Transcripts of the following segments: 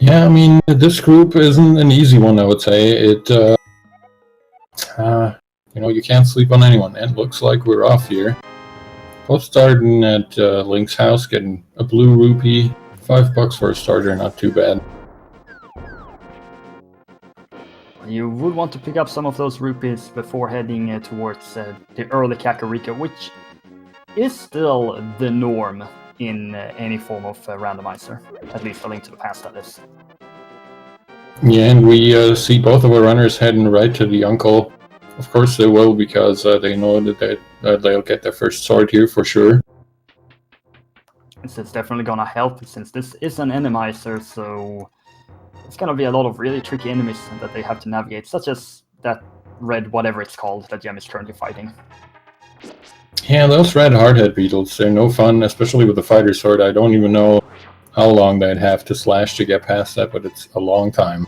Yeah, I mean, this group isn't an easy one, I would say. You can't sleep on anyone. And looks like we're off here. Both starting at Link's house, getting a blue rupee. $5 for a starter, not too bad. You would want to pick up some of those rupees before heading towards the early Kakariko, which is still the norm in any form of randomizer, at least A Link to the Past, that is. Yeah, and we see both of our runners heading right to the uncle. Of course they will, because they know that they'll get their first sword here for sure. This is definitely gonna help, since this is an enemizer, so it's gonna be a lot of really tricky enemies that they have to navigate, such as that red whatever it's called that Gem is currently fighting. Yeah, those red hardhead beetles, they're no fun, especially with the fighter sword. I don't even know how long they'd have to slash to get past that, but it's a long time.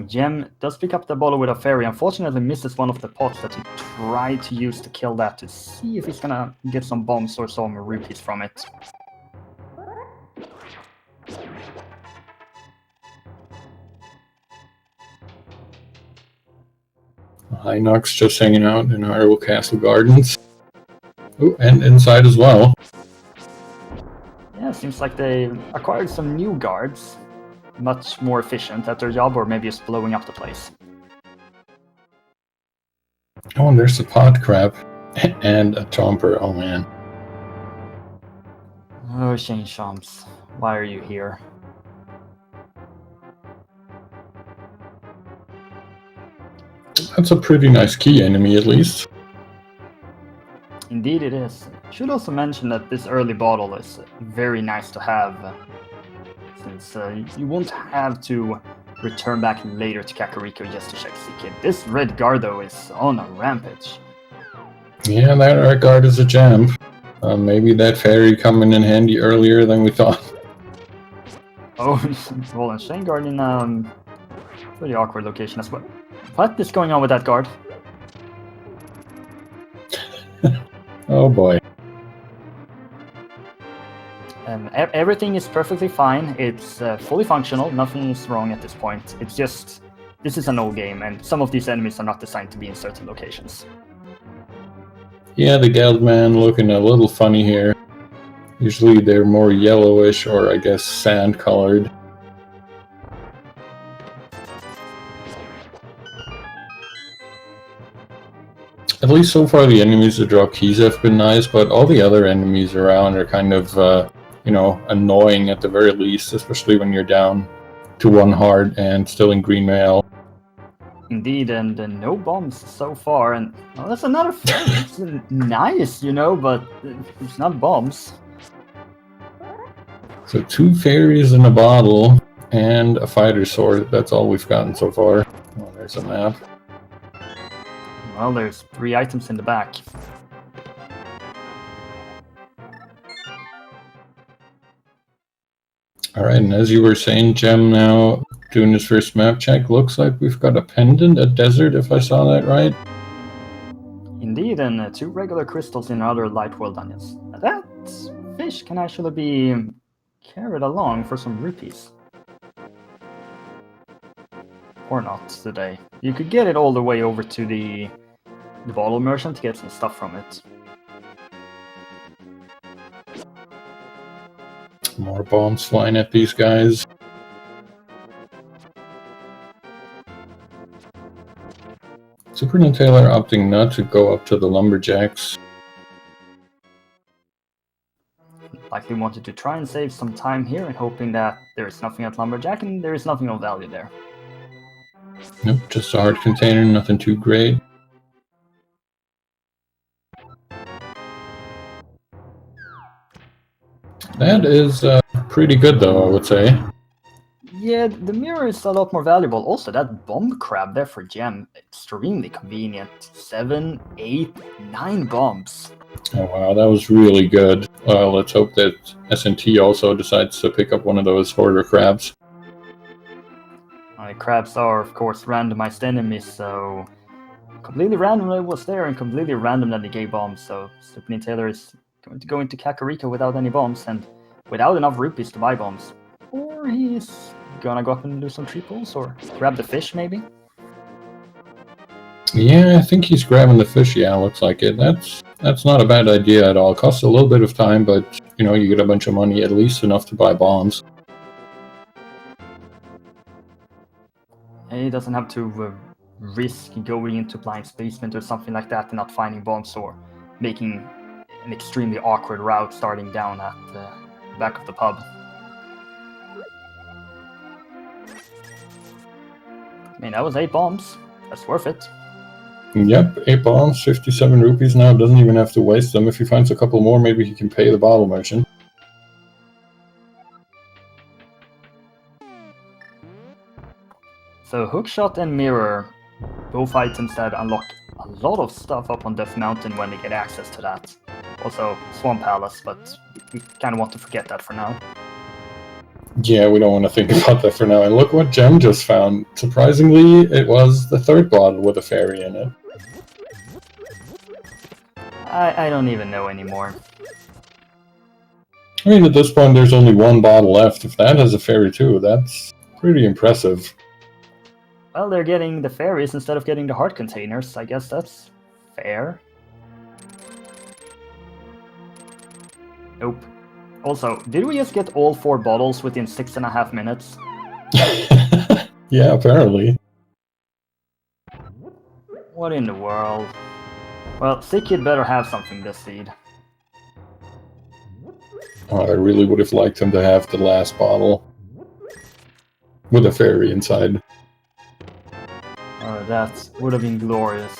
Gem does pick up the bottle with a fairy, unfortunately misses one of the pots that he tried to use to kill that, to see if he's gonna get some bombs or some rupees from it. Hinox just hanging out in Hyrule Castle Gardens. Oh, and inside as well. Yeah, seems like they acquired some new guards. Much more efficient at their job, or maybe just blowing up the place. Oh, and there's the pot crab. And a chomper, oh man. Oh, Shane Shams, why are you here? That's a pretty nice key enemy, at least. Indeed it is. Should also mention that this early bottle is very nice to have, since you won't have to return back later to Kakariko just to check Kid. This red guard, though, is on a rampage. Yeah, that red guard is a gem. Maybe that fairy coming in handy earlier than we thought. Oh, well, and Shane Guard in pretty awkward location as well. What is going on with that guard? Oh boy. Everything is perfectly fine. It's fully functional. Nothing is wrong at this point. It's just, this is an old game, and some of these enemies are not designed to be in certain locations. Yeah, the Geldman looking a little funny here. Usually they're more yellowish, or I guess sand colored. At least so far the enemies that drop keys have been nice, but all the other enemies around are kind of, annoying at the very least, especially when you're down to one heart and still in green mail. Indeed, and no bombs so far, and that's another thing. It's nice, but it's not bombs. So 2 fairies in a bottle and a fighter sword. That's all we've gotten so far. Oh, there's a map. Well, there's 3 items in the back. Alright, and as you were saying, Gem now doing his first map check. Looks like we've got a pendant, a desert, if I saw that right. Indeed, and 2 regular crystals in other light world dungeons. That fish can actually be carried along for some rupees. Or not today. You could get it all the way over to the bottle merchant to get some stuff from it. More bombs flying at these guys. SuperNinTaylor opting not to go up to the lumberjacks. Likely wanted to try and save some time here and hoping that there is nothing at lumberjack and there is nothing of value there. Nope, just a hard container, nothing too great. That is pretty good though, I would say. Yeah, the mirror is a lot more valuable. Also, that bomb crab there for Gem, extremely convenient. 7, 8, 9 bombs. Oh wow, that was really good. Let's hope that SNT also decides to pick up one of those hoarder crabs. Crabs are, of course, randomized enemies, so completely random that it was there and completely random that they gave bombs. So SuperNinTaylor is going to go into Kakariko without any bombs and without enough rupees to buy bombs. Or sure he's gonna go up and do some triples or grab the fish maybe? Yeah, I think he's grabbing the fish. Yeah, looks like it. That's not a bad idea at all. Costs a little bit of time, but you know, you get a bunch of money, at least enough to buy bombs. He doesn't have to risk going into Blind's basement or something like that and not finding bombs or making an extremely awkward route starting down at the back of the pub. I mean, that was 8 bombs. That's worth it. Yep, 8 bombs, 57 rupees now. Doesn't even have to waste them. If he finds a couple more, maybe he can pay the bottle merchant. So hookshot and mirror, both items that unlock a lot of stuff up on Death Mountain when they get access to that. Also Swamp Palace, but we kind of want to forget that for now. Yeah, we don't want to think about that for now. And look what Gem just found. Surprisingly, it was the 3rd bottle with a fairy in it. I don't even know anymore. I mean, at this point, there's only 1 bottle left. If that has a fairy too, that's pretty impressive. Well, they're getting the fairies instead of getting the heart containers. I guess that's fair. Nope. Also, did we just get all 4 bottles within 6.5 minutes? Yeah, apparently. What in the world? Well, Sick Kid better have something this seed. Oh, I really would have liked him to have the last bottle with a fairy inside. That would have been glorious.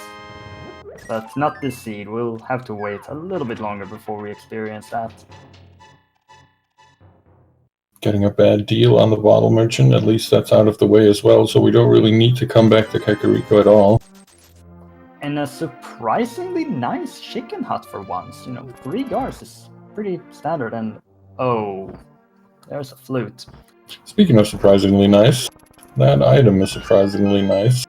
But not this seed. We'll have to wait a little bit longer before we experience that. Getting a bad deal on the bottle merchant, at least that's out of the way as well, so we don't really need to come back to Kakariko at all. And a surprisingly nice chicken hut for once. You know, 3 gars is pretty standard, and oh, there's a flute. Speaking of surprisingly nice, that item is surprisingly nice.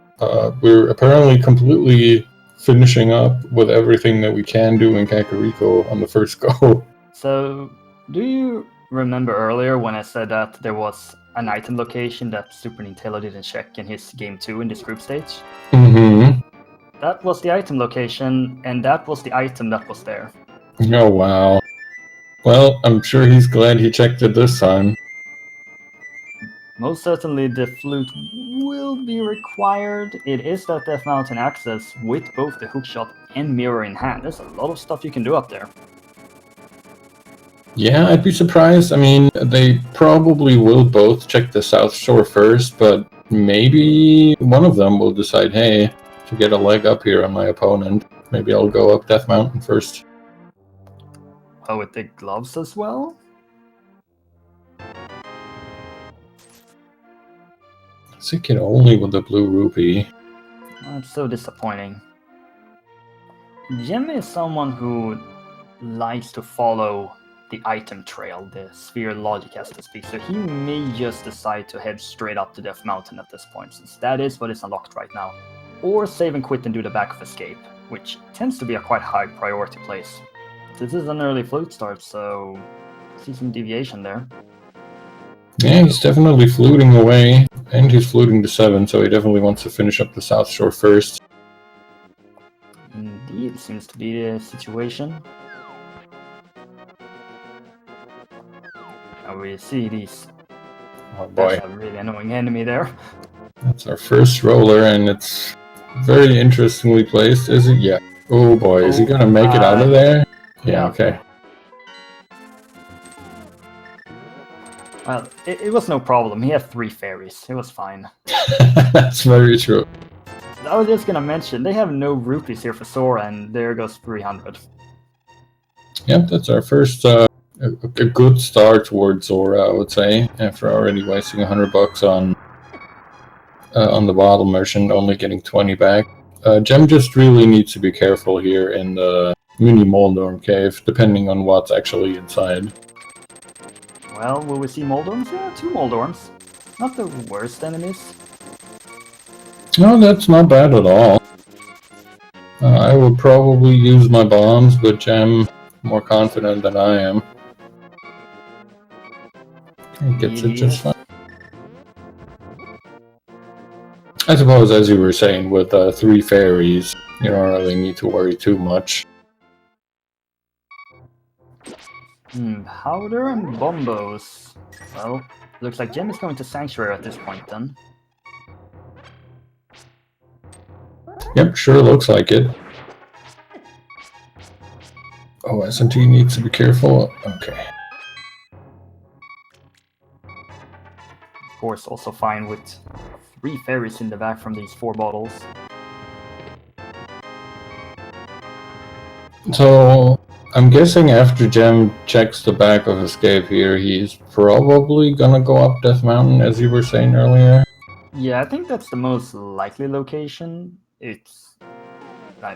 We're apparently completely finishing up with everything that we can do in Kakariko on the first go. So, do you remember earlier when I said that there was an item location that SuperNinTaylor didn't check in his game 2 in this group stage? Mm-hmm. That was the item location, and that was the item that was there. Oh, wow. Well, I'm sure he's glad he checked it this time. Most certainly the flute will be required. It is that Death Mountain access with both the hookshot and mirror in hand. There's a lot of stuff you can do up there. Yeah, I'd be surprised. I mean, they probably will both check the South Shore first, but maybe one of them will decide, hey, to get a leg up here on my opponent, maybe I'll go up Death Mountain first. Oh, with the gloves as well? Sick it only with the blue rupee. That's so disappointing. Jim is someone who likes to follow the item trail, the sphere logic has to speak, so he may just decide to head straight up to Death Mountain at this point, since that is what is unlocked right now. Or save and quit and do the back of escape, which tends to be a quite high priority place. This is an early flute start, so I see some deviation there. Yeah, he's definitely fluting away, and he's fluting to 7, so he definitely wants to finish up the South Shore first. Indeed, seems to be the situation. Now we see these. Oh boy. That's a really annoying enemy there. That's our first roller, and it's very interestingly placed. Is it? Yeah. Oh boy, is he gonna make it out of there? Yeah, okay. Well, it was no problem. He had 3 fairies. It was fine. That's very true. I was just gonna mention, they have no rupees here for Sora, and there goes 300. Yep, that's our first, a good start towards Zora, I would say, after already wasting $100 on the bottle merchant, only getting 20 back. Gem just really needs to be careful here in the mini Moldorm cave, depending on what's actually inside. Well, will we see Moldorms? Yeah, 2 Moldorms. Not the worst enemies. No, that's not bad at all. I would probably use my bombs, but Gem more confident than I am. He gets it just fine. I suppose, as you were saying, with 3 fairies, you don't really need to worry too much. Powder and bombos. Well, looks like Gem is going to Sanctuary at this point then. Yep, sure looks like it. Oh, S&T needs to be careful. Okay. Of course, also fine with 3 fairies in the back from these 4 bottles. So, I'm guessing after Gem checks the back of Escape here, he's probably gonna go up Death Mountain, as you were saying earlier. Yeah, I think that's the most likely location. It's,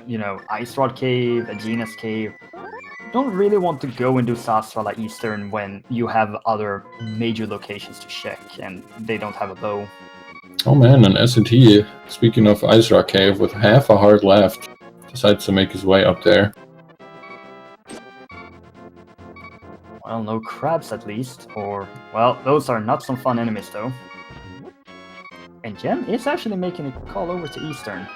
you know, Ice Rod Cave, Aegena's Cave. You don't really want to go and do Sasrala Eastern when you have other major locations to check and they don't have a bow. Oh man, and S&T, speaking of Ice Rock Cave, with half a heart left, decides to make his way up there. Well, no crabs at least, or, well, those are not some fun enemies though. And Gem is actually making a call over to Eastern.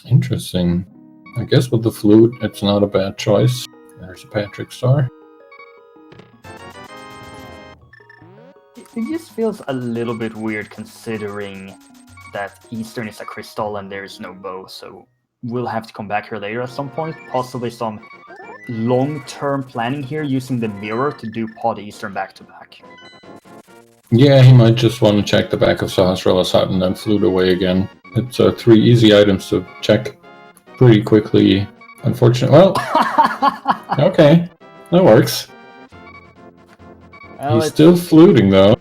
Interesting. I guess with the flute, it's not a bad choice. There's a Patrick Star. It just feels a little bit weird considering that Eastern is a crystal and there is no bow, so we'll have to come back here later at some point. Possibly some long-term planning here using the mirror to do Pod Eastern back-to-back. Yeah, he might just want to check the back of Sahasrara's hut and then flute away again. It's 3 easy items to check pretty quickly. Unfortunately, well, okay, that works. Well, he's still fluting though.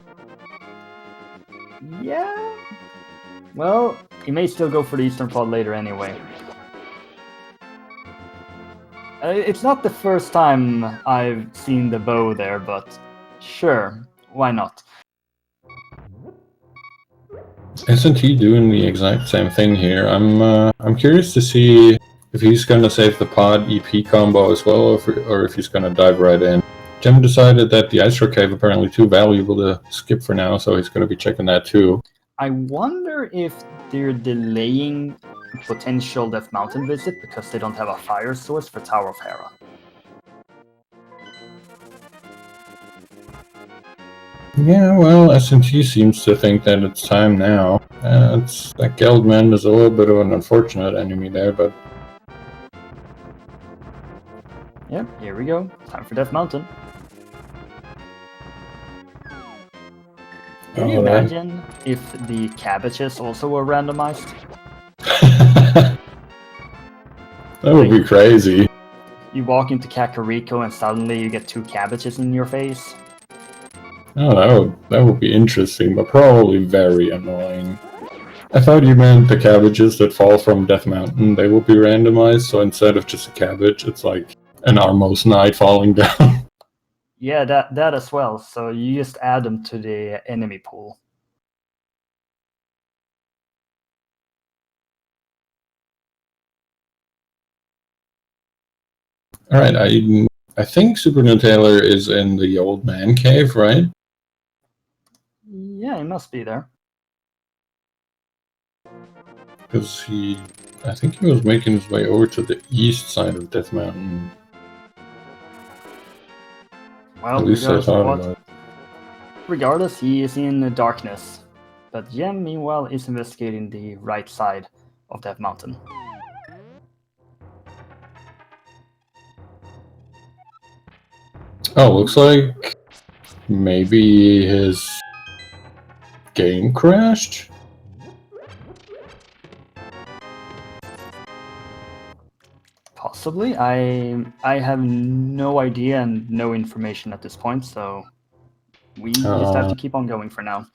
Yeah. Well, he may still go for the Eastern Pod later anyway. It's not the first time I've seen the bow there, but sure, why not? Isn't he doing the exact same thing here? I'm curious to see if he's gonna save the pod EP combo as well, or if he's gonna dive right in. Jim decided that the Ice Rock Cave apparently too valuable to skip for now, so he's gonna be checking that too. I wonder if they're delaying potential Death Mountain visit because they don't have a fire source for Tower of Hera. Yeah, well, S&T seems to think that it's time now. That Geldman is a little bit of an unfortunate enemy there, but... Yep, here we go. Time for Death Mountain. Can you imagine if the cabbages also were randomized? That would be crazy. You walk into Kakariko and suddenly you get 2 cabbages in your face. Oh, that would be interesting, but probably very annoying. I thought you meant the cabbages that fall from Death Mountain, they will be randomized, so instead of just a cabbage, it's like an Armos Knight falling down. Yeah, that as well, so you just add them to the enemy pool. Alright, I think SuperNinTaylor is in the Old Man Cave, right? Yeah, he must be there. Because I think he was making his way over to the east side of Death Mountain. Well, at least I thought about it. Regardless, he is in the darkness. But Jem, meanwhile, is investigating the right side of that mountain. Oh, looks like maybe his game crashed? Possibly. I have no idea and no information at this point, so we just have to keep on going for now.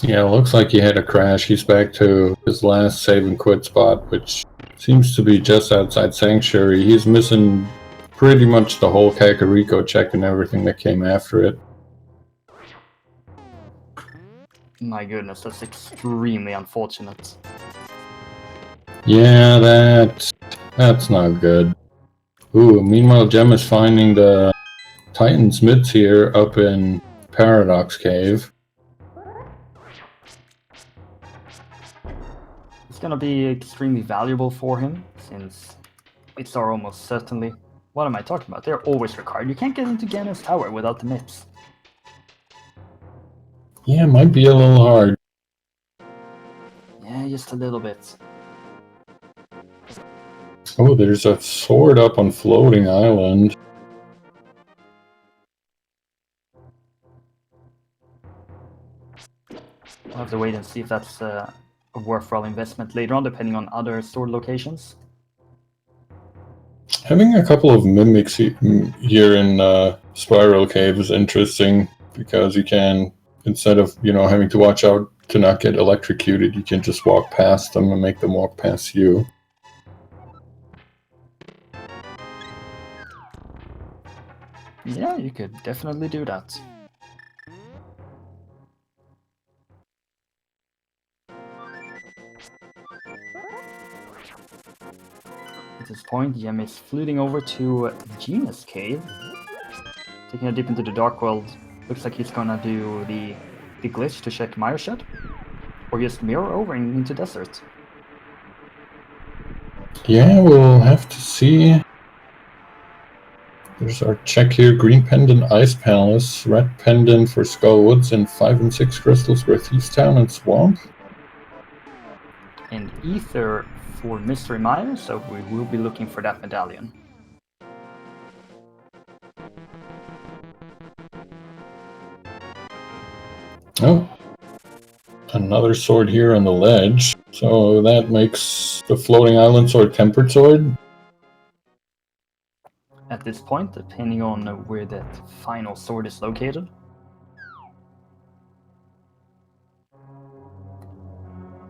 Yeah, looks like he had a crash. He's back to his last save and quit spot, which seems to be just outside Sanctuary. He's missing pretty much the whole Kakariko check and everything that came after it. My goodness, that's extremely unfortunate. Yeah, that's not good. Ooh, meanwhile, Gem is finding the Titan's Mids here up in Paradox Cave. It's gonna be extremely valuable for him, since bits are almost certainly... What am I talking about? They're always required. You can't get into Ganon's tower without the MIPS. Yeah, it might be a little hard. Yeah, just a little bit. Oh, there's a sword up on Floating Island. We'll have to wait and see if that's a worthwhile investment later on, depending on other sword locations. Having a couple of mimics here in Spiral Cave is interesting, because you can, instead of, having to watch out to not get electrocuted, you can just walk past them and make them walk past you. Yeah, you could definitely do that. At this point, Jem is fluting over to Gina's cave, taking a dip into the Dark World. Looks like he's gonna do the glitch to check Mire Shed, or just mirror over into Desert. Yeah, we'll have to see. There's our check here. Green Pendant, Ice Palace. Red Pendant for Skull Woods, and 5 and 6 crystals for Thieves Town and Swamp. And Ether for Mystery Mire, so we will be looking for that medallion. Oh, another sword here on the ledge. So that makes the Floating Island sword Tempered Sword. At this point, depending on where that final sword is located.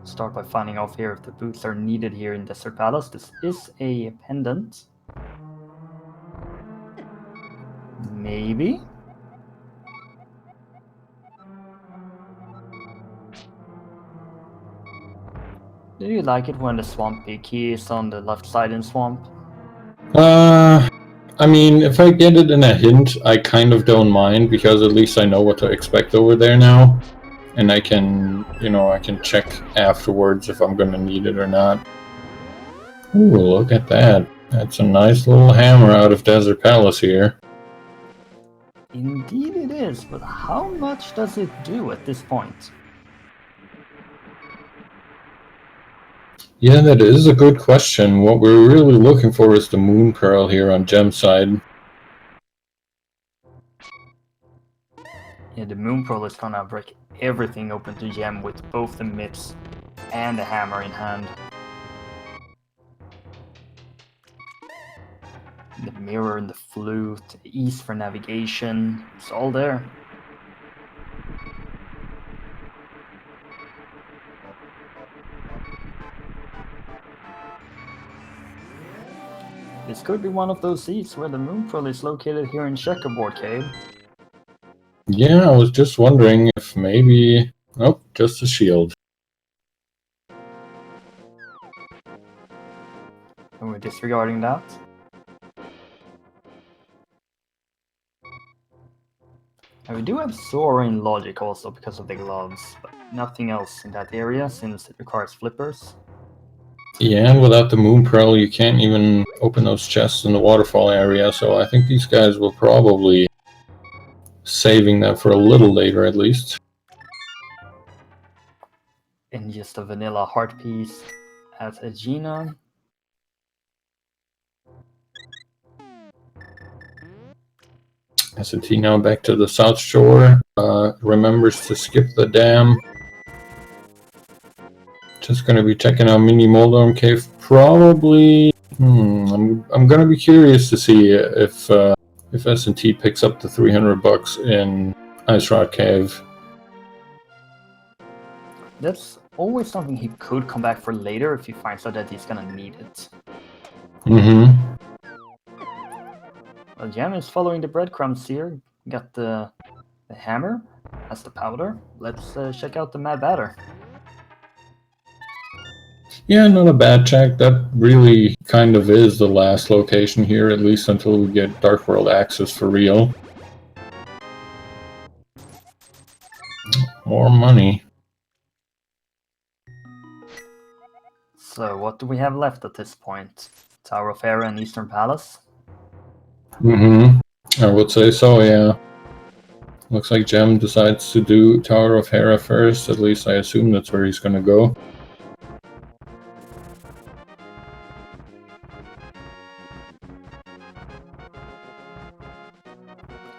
Start by finding out here if the boots are needed here in Desert Palace. This is a pendant. Maybe? Do you like it when the swampy key is on the left side in Swamp? I mean, if I get it in a hint, I kind of don't mind, because at least I know what to expect over there now. And I can, I can check afterwards if I'm gonna need it or not. Ooh, look at that. That's a nice little hammer out of Desert Palace here. Indeed it is, but how much does it do at this point? Yeah, that is a good question. What we're really looking for is the Moon Pearl here on Gem's side. Yeah, the Moon Pearl is gonna break everything open to Gem with both the MIPS and the hammer in hand. The mirror and the flute, the ease for navigation, it's all there. This could be one of those seats where the Moon Pearl is located here in Checkerboard Cave. Yeah, I was just wondering if maybe... Oh, just a shield. And we're disregarding that. And we do have Soaring Logic also because of the gloves, but nothing else in that area since it requires flippers. Yeah, and without the Moon Pearl, you can't even open those chests in the waterfall area, so I think these guys will probably saving that for a little later at least. And just a vanilla heart piece at Aegina. S&T now back to the South Shore. Remembers to skip the dam. Just gonna be checking out Mini Moldorm Cave. Probably. I'm gonna be curious to see if S&T picks up the $300 in Ice Rock Cave. That's always something he could come back for later if he finds out that he's gonna need it. Mm-hmm. Well, Jam is following the breadcrumbs here. Got the hammer, has the powder. Let's check out the Mad Batter. Yeah, not a bad check. That really kind of is the last location here, at least until we get Dark World access for real. More money. So what do we have left at this point? Tower of Hera and Eastern Palace? I would say so, yeah. Looks like Gem decides to do Tower of Hera first, at least I assume that's where he's gonna go.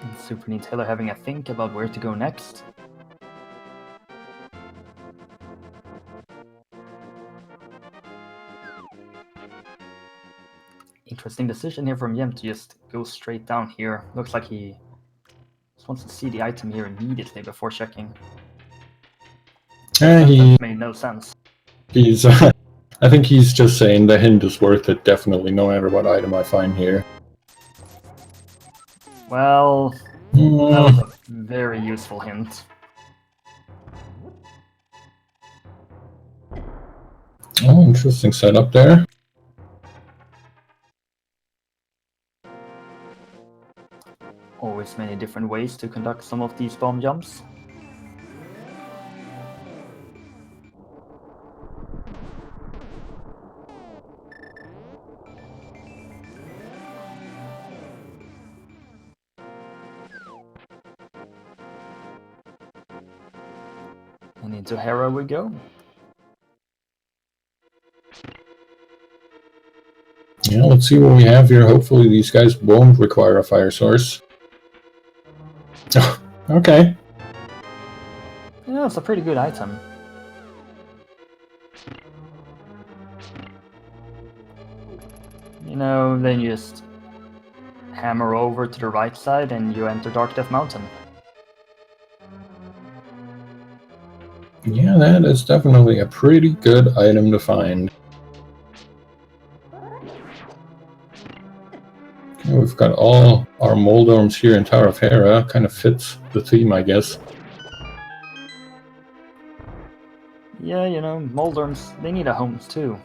And SuperNinTaylor having a think about where to go next. Interesting decision here from Yem to just go straight down here. Looks like he just wants to see the item here immediately before checking. That made no sense. He's, I think he's just saying the hint is worth it, definitely, no matter what item I find here. Well, that was a very useful hint. Oh, interesting setup there. Always many different ways to conduct some of these bomb jumps. And into Hera we go. Yeah, let's see what we have here. Hopefully these guys won't require a fire source. Oh, okay. Yeah, it's a pretty good item. You know, then you just hammer over to the right side and you enter Dark Death Mountain. Yeah, that is definitely a pretty good item to find. Okay, we've got all our Moldorms here in Tower of Hera. Kind of fits the theme, I guess. Yeah, you know, Moldorms, they need a home too.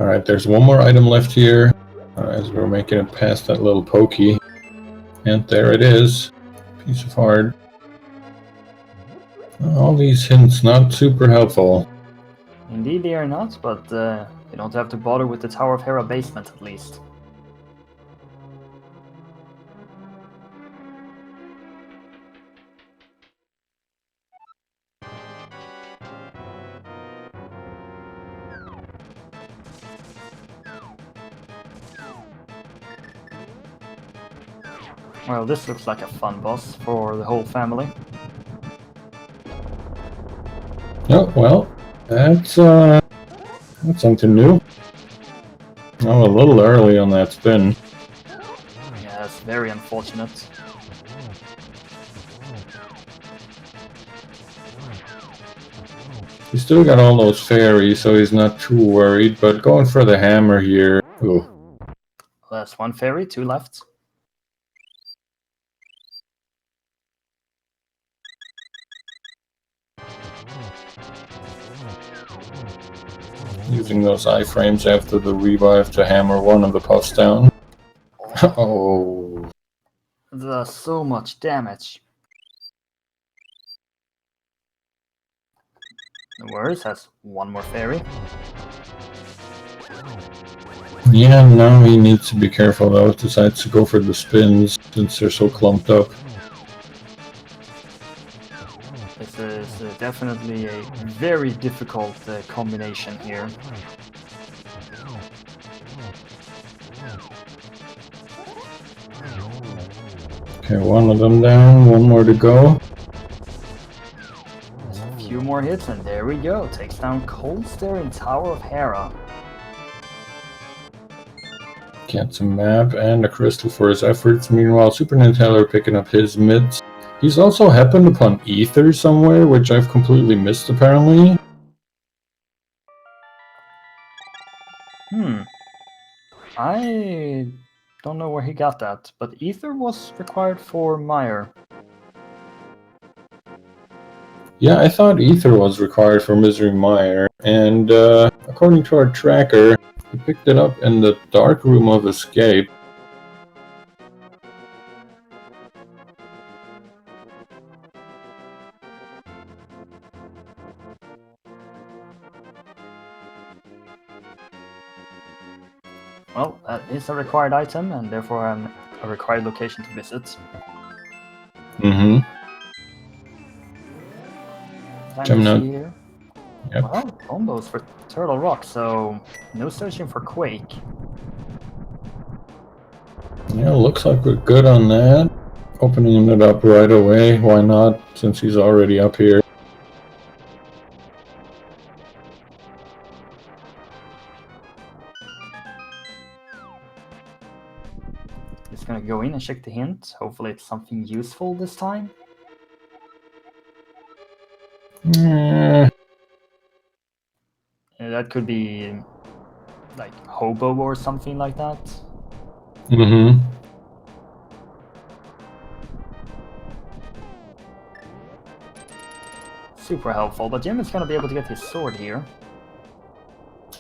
Alright, there's one more item left here as we're making it past that little pokey. And there it is. Piece of heart. All these hints not super helpful. Indeed they are not, but you don't have to bother with the Tower of Hera basement at least. Well, this looks like a fun boss for the whole family. Oh, well, that's something new. Oh, a little early on that spin. Yeah, it's very unfortunate. He's still got all those fairies, so he's not too worried, but going for the hammer here. Ooh. Well, that's one fairy, two left. Using those iframes after the revive to hammer one of the puffs down. Oh. That's so much damage. No worries, has one more fairy. Yeah, now he needs to be careful though. Decides to go for the spins since they're so clumped up. This is definitely a very difficult combination here. Okay, one of them down, one more to go. Just a few more hits and there we go. Takes down Cold Stare and Tower of Hera. Gets a map and a crystal for his efforts. Meanwhile, SuperNinTaylor picking up his mids. He's also happened upon Ether somewhere, which I've completely missed apparently. I don't know where he got that, but Ether was required for Meyer. Yeah, I thought Ether was required for Misery Mire, and according to our tracker, the He picked it up in the dark room of escape. Well, that is a required item, and therefore a required location to visit. Mm-hmm. Time Gem to node. see here. Yep. Well, combos for Turtle Rock, so no searching for Quake. Yeah, looks like we're good on that. Opening it up right away. Why not, since he's already up here? Just gonna go in and check the hint. Hopefully it's something useful this time. That could be like hobo or something like that. Mm-hmm. Super helpful, but Jim is gonna be able to get his sword here.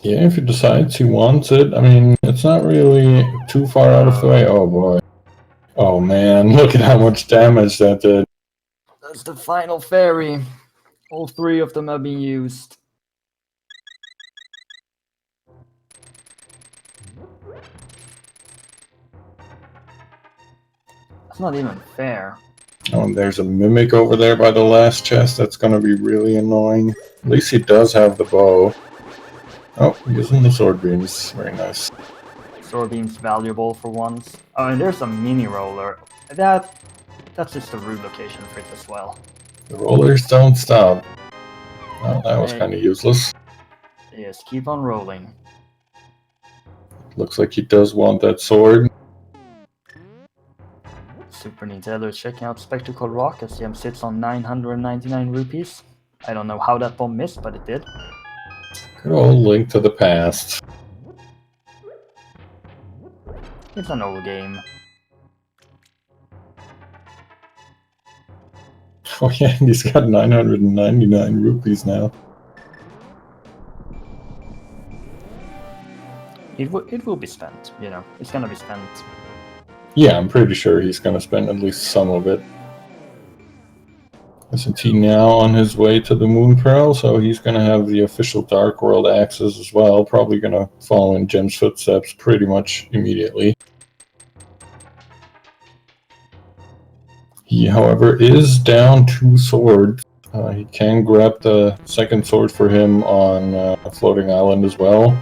Yeah, if he decides he wants it. I mean, it's not really too far out of the way. Oh boy. Oh man, look at how much damage that did. That's the final fairy. All three of them have been used. That's not even fair. Oh, and there's a mimic over there by the last chest. That's gonna be really annoying. At least he does have the bow. Oh, using the sword beams. Very nice. Sword beam's valuable for once. Oh, and there's a mini roller. That's just a rude location for it as well. The rollers don't stop. Oh, that was kind of useless. Yes, keep on rolling. Looks like he does want that sword. SuperNinTaylor is checking out Spectacle Rock as Jim sits on 999 rupees. I don't know how that bomb missed, but it did. Good old Link to the Past. It's an old game. Oh yeah, and he's got 999 rupees now. It will be spent, you know. It's gonna be spent. Yeah, I'm pretty sure he's gonna spend at least some of it. Isn't he now on his way to the Moon Pearl? So he's gonna have the official Dark World axes as well. Probably gonna follow in Jim's footsteps pretty much immediately. He, however, is down 2 swords. He can grab the second sword for him on a floating island as well.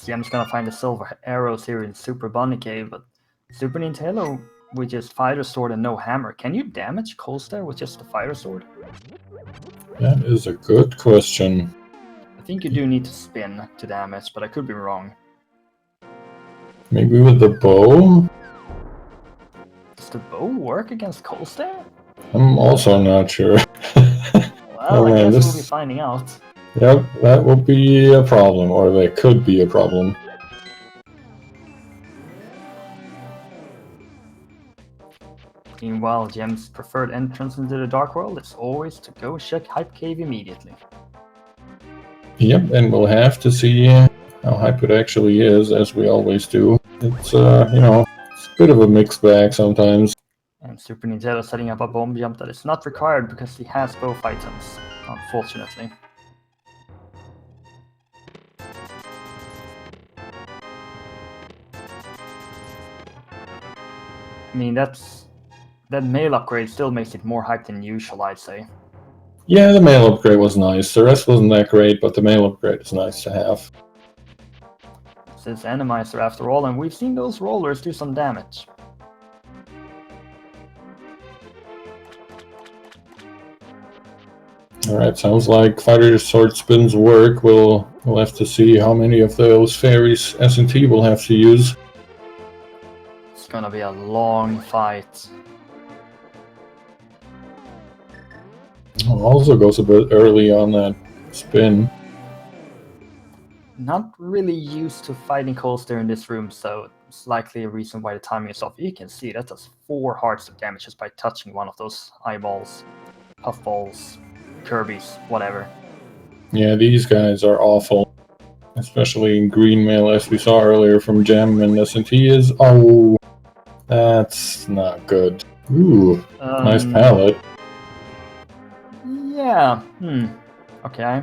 Jim's gonna find the silver arrows here in Super Bunny Cave, but SuperNinTaylor with just fighter sword and no hammer. Can you damage Colster with just the fighter sword? That is a good question. I think you do need to spin to damage, but I could be wrong. Maybe with the bow? Does the bow work against Colster? I'm also not sure. Well, I guess we'll be finding out. Yep, that will be a problem, or that could be a problem. Meanwhile, Jem's preferred entrance into the Dark World is always to go check Hype Cave immediately. Yep, and we'll have to see how hype it actually is, as we always do. It's, you know, it's a bit of a mixed bag sometimes. And SuperNinTaylor setting up a bomb jump that is not required because he has both items, unfortunately. I mean, that mail upgrade still makes it more hype than usual, I'd say. Yeah, the mail upgrade was nice. The rest wasn't that great, but the mail upgrade is nice to have. It's Randomizer after all, and we've seen those rollers do some damage. Alright, sounds like fighter sword spins work. We'll have to see how many of those fairies S&T will have to use. It's gonna be a long fight. Also goes a bit early on that spin. Not really used to fighting Colster in this room, so it's likely a reason why the timing is off. You can see that does 4 hearts of damage just by touching one of those eyeballs, puffballs, Kirby's, whatever. Yeah, these guys are awful. especially in green mail, as we saw earlier from Gem and S&T, is... Oh, that's not good. Ooh, nice palette. Yeah, okay.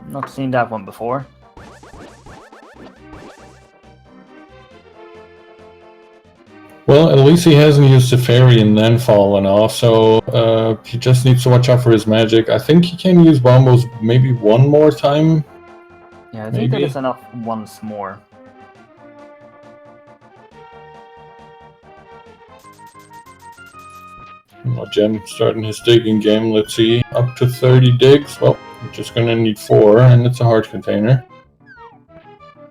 Not seen that one before. Well, at least he hasn't used the fairy and then fallen off, so he just needs to watch out for his magic. I think he can use bombos maybe one more time. Yeah, I think that is enough once more. Well, Gem starting his digging game. Let's see, up to 30 digs. Well, we're just gonna need 4, and it's a hard container.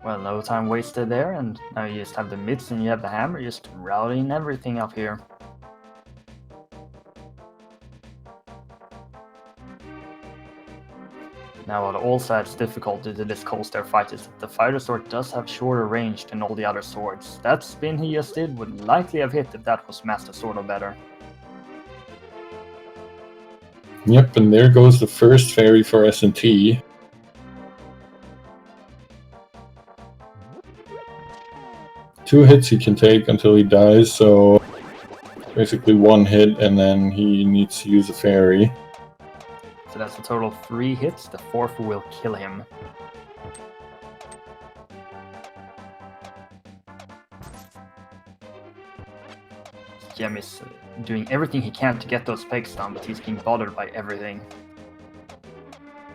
Well, no time wasted there, and now you just have the mitts and you have the hammer, just routing everything up here. Now what also adds difficulty to this coaster fight is that the fighter sword does have shorter range than all the other swords. That spin he just did would likely have hit if that was Master Sword or better. Yep, and there goes the first fairy for S&T. Two hits he can take until he dies, so basically 1 hit and then he needs to use a fairy. So that's a total of 3 hits, the 4th will kill him. Gem is doing everything he can to get those pegs down, but he's being bothered by everything.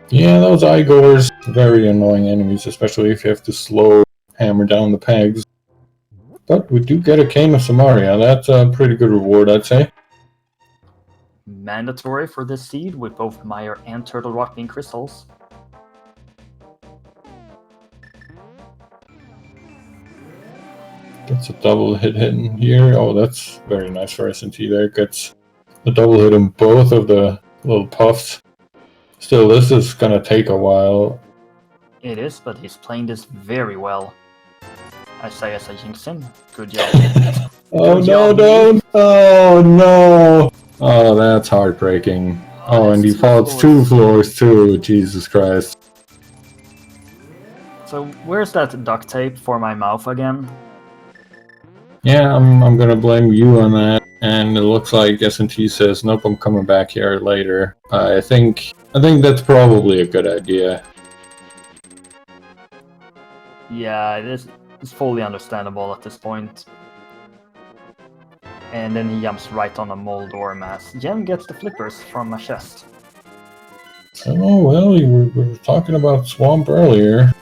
Yeah, those Igors, very annoying enemies, especially if you have to slow hammer down the pegs. But we do get a Cane of Samaria. That's a pretty good reward, I'd say. Mandatory for this seed, with both Mire and Turtle Rock being crystals. Gets a double hit in here. Oh, that's very nice for S&T there. Gets a double hit in both of the little puffs. Still, this is gonna take a while. It is, but he's playing this very well. I say as a Jinxin, good job. Oh Good no, job, don't! Oh no! Oh, that's heartbreaking. Oh, and he falls 2 floors too. Jesus Christ. So where's that duct tape for my mouth again? Yeah, I'm gonna blame you on that. And it looks like S&T says, nope, I'm coming back here later. I think that's probably a good idea. Yeah, it's fully understandable at this point. And then he jumps right on a Moldor mass. Gem gets the flippers from a chest. Oh, well, we were talking about Swamp earlier.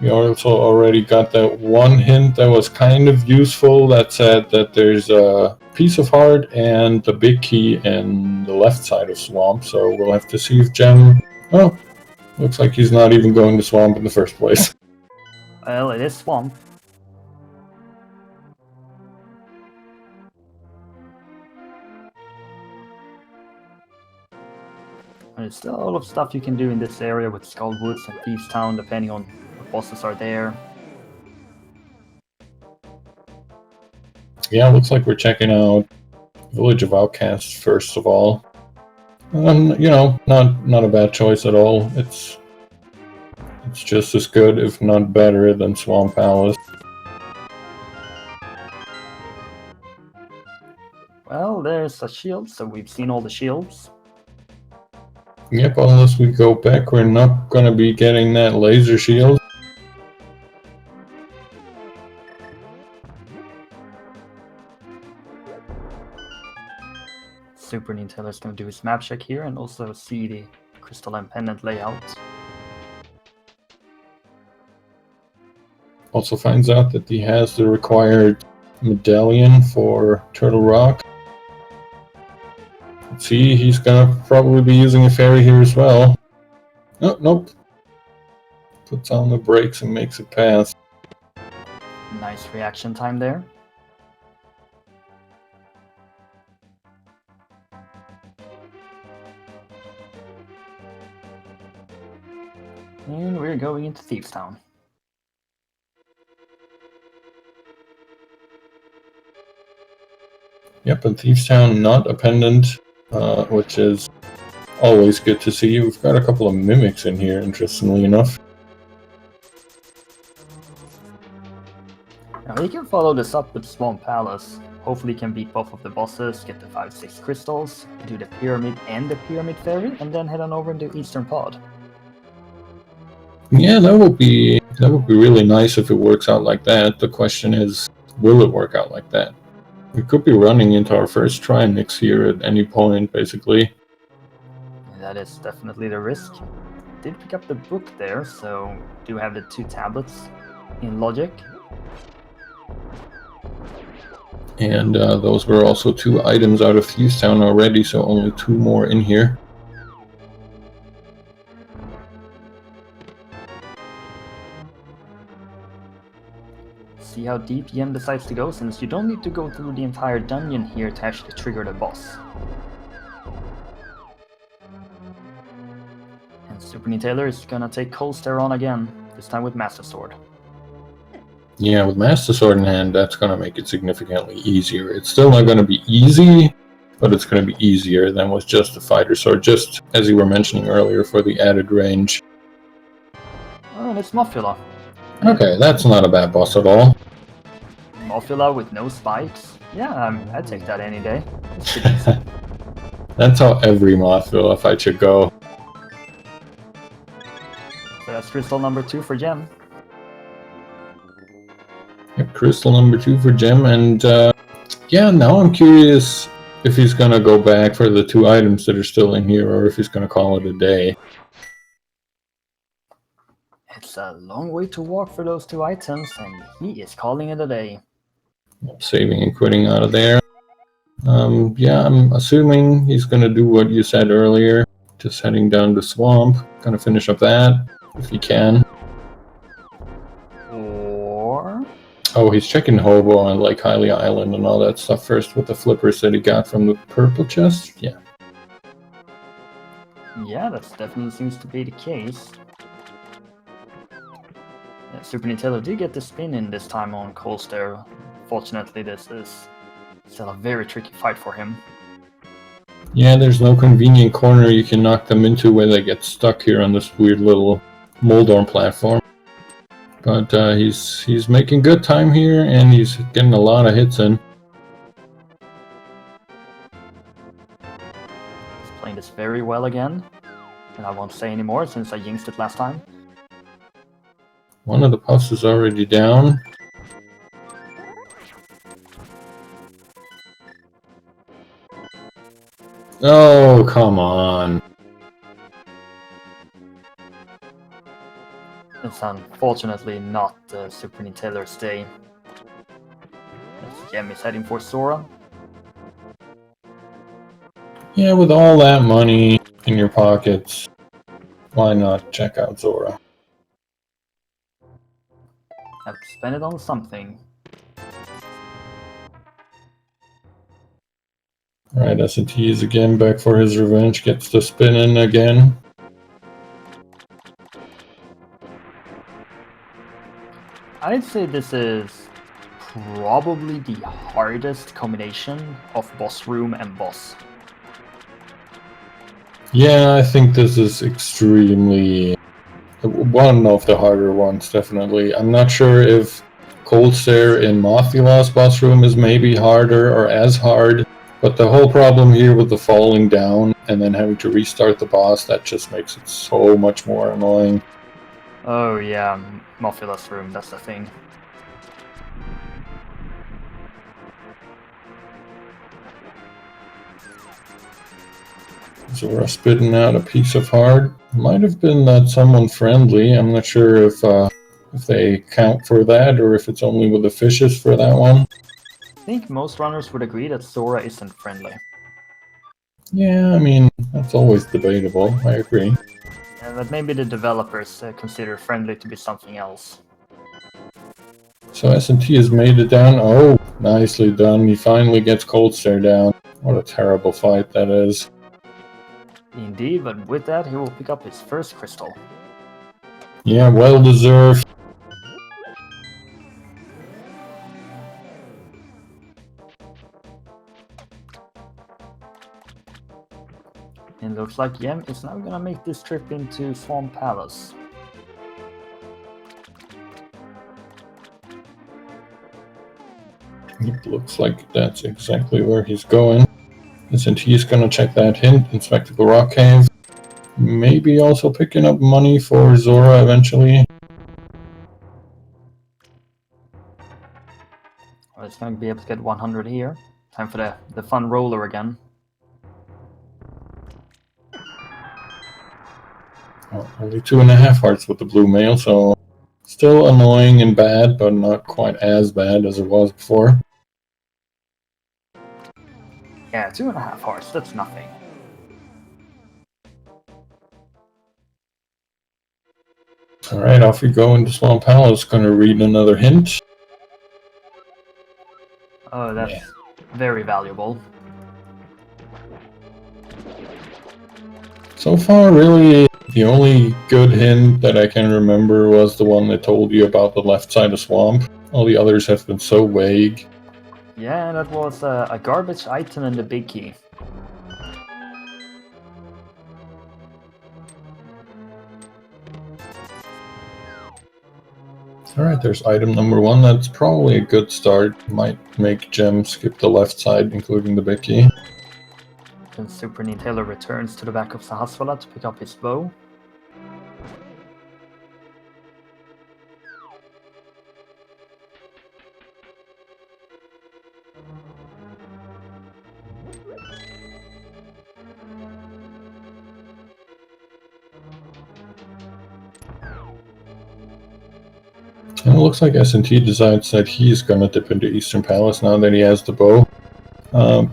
We also already got that one hint that was kind of useful that said that there's a piece of heart and the big key in the left side of Swamp, so we'll have to see if Gem... Oh, looks like he's not even going to Swamp in the first place. Well, it is Swamp. There's still a lot of stuff you can do in this area with Skull Woods and Thieves Town, depending on what bosses are there. Yeah, looks like we're checking out Village of Outcasts first of all. You know, not a bad choice at all. It's just as good, if not better, than Swamp Palace. Well, there's a shield, so we've seen all the shields. Yep, unless we go back, we're not gonna be getting that laser shield. SuperNinTaylor is going to do his map check here and also see the crystalline pendant layout. Also finds out that he has the required medallion for Turtle Rock. Let's see, he's gonna probably be using a fairy here as well. Oh, nope. Puts on the brakes and makes it pass. Nice reaction time there. And we're going into Thieves Town. Yep, and Thieves Town not a pendant, which is always good to see. We've got a couple of mimics in here, interestingly enough. Now he can follow this up with Swamp Palace. Hopefully he can beat both of the bosses, get the 5-6 crystals, do the pyramid and the pyramid fairy, and then head on over into Eastern Pod. Yeah, that would be really nice if it works out like that. The question is, will it work out like that? We could be running into our first try-mix here at any point, basically. And that is definitely the risk. Did pick up the book there, so do have the 2 tablets in logic. And those were also 2 items out of Thieves Town already, so only 2 more in here. See how deep Yen decides to go, since you don't need to go through the entire dungeon here to actually trigger the boss. And SuperNinTaylor is gonna take Cold Stare on again, this time with Master Sword. Yeah, with Master Sword in hand, that's going to make it significantly easier. It's still not going to be easy, but it's going to be easier than with just the Fighter Sword, just as you were mentioning earlier, for the added range. Oh, and it's Mothula. Okay, that's not a bad boss at all. Mothula with no spikes? Yeah, I'd take that any day. It's pretty easy. That's how every Mothula fight should go. So that's crystal number 2 for Gem. Yep, crystal number 2 for Gem, and yeah, now I'm curious if he's going to go back for the 2 items that are still in here, or if he's going to call it a day. It's a long way to walk for those 2 items, and he is calling it a day. Saving and quitting out of there. Yeah, I'm assuming he's going to do what you said earlier, just heading down the swamp. Gonna finish up that, if he can. Or... Oh, he's checking Hobo and Lake Hylia Island and all that stuff first with the flippers that he got from the purple chest. Yeah. Yeah, that definitely seems to be the case. Yeah, SuperNinTaylor did get the spin in this time on Cold Stare. Fortunately, this is still a very tricky fight for him. Yeah, there's no convenient corner you can knock them into where they get stuck here on this weird little Moldorm platform. But he's making good time here, and he's getting a lot of hits in. He's playing this very well again. And I won't say any more since I jinxed it last time. One of the puffs is already down. Oh, come on. It's unfortunately not SuperNinTaylor's day. As Gem is heading for Sora. Yeah, with all that money in your pockets, why not check out Zora? Have to spend it on something. Alright, S&T is again back for his revenge, gets to spin in again. I'd say this is probably the hardest combination of boss room and boss. Yeah, I think this is extremely... one of the harder ones, definitely. I'm not sure if Cold Stare in Mothula's boss room is maybe harder or as hard, but the whole problem here with the falling down and then having to restart the boss, that just makes it so much more annoying. Oh yeah, Mothula's room, that's the thing. Zora spitting out a piece of heart. Might have been that someone friendly. I'm not sure if they count for that or if it's only with the fishes for that one. I think most runners would agree that Sora isn't friendly. Yeah, I mean, that's always debatable. I agree. And that maybe the developers consider friendly to be something else. So S&T has made it down. Oh, nicely done. He finally gets Cold Stare down. What a terrible fight that is. Indeed, but with that he will pick up his first crystal. Yeah, well deserved. It looks like Jem is now gonna make this trip into Swamp Palace. It looks like that's exactly where he's going. Isn't he's gonna check that hint, inspect the rock cave. Maybe also picking up money for Zora eventually. Well, it's gonna be able to get 100 here. Time for the fun roller again. Oh, only 2.5 hearts with the blue mail, so still annoying and bad, but not quite as bad as it was before. Yeah, 2.5 hearts, that's nothing. Alright, off we go into Swamp Palace. Gonna read another hint. Oh, that's very valuable. So far, really, the only good hint that I can remember was the one that told you about the left side of Swamp. All the others have been so vague. Yeah, that was a garbage item in the big key. Alright, there's item number 1. That's probably a good start. Might make Gem skip the left side, including the big key. Then SuperNinTaylor returns to the back of Sahaswala to pick up his bow. And it looks like S&T decides that he's gonna dip into Eastern Palace now that he has the bow.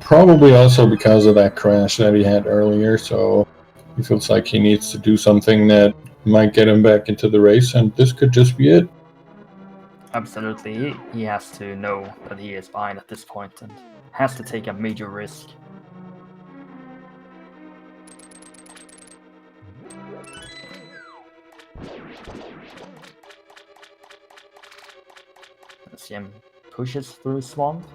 Probably also because of that crash that he had earlier, so he feels like he needs to do something that might get him back into the race, and this could just be it. Absolutely, he has to know that he is behind at this point and has to take a major risk. As Jem pushes through Swamp.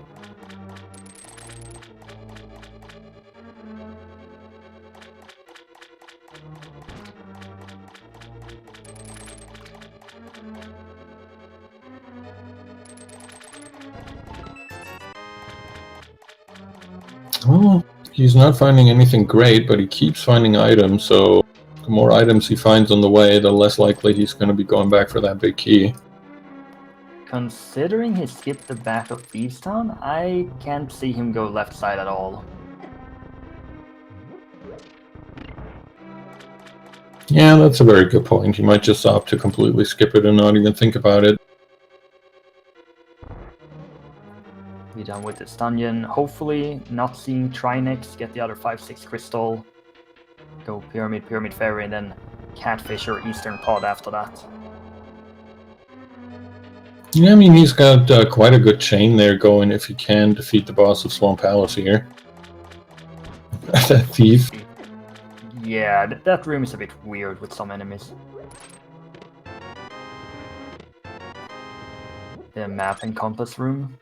Well, he's not finding anything great, but he keeps finding items, so the more items he finds on the way, the less likely he's going to be going back for that big key. Considering he skipped the back of Thieves Town, I can't see him go left side at all. Yeah, that's a very good point. He might just opt to completely skip it and not even think about it. Be done with this dungeon. Hopefully, not seeing Trinex get the other 5-6 crystal. Go Pyramid, Pyramid Fairy, and then Catfish or Eastern Pod after that. Yeah, I mean, he's got quite a good chain there going if he can defeat the boss of Swamp Palace here. That thief. Yeah, that room is a bit weird with some enemies. The map and compass room.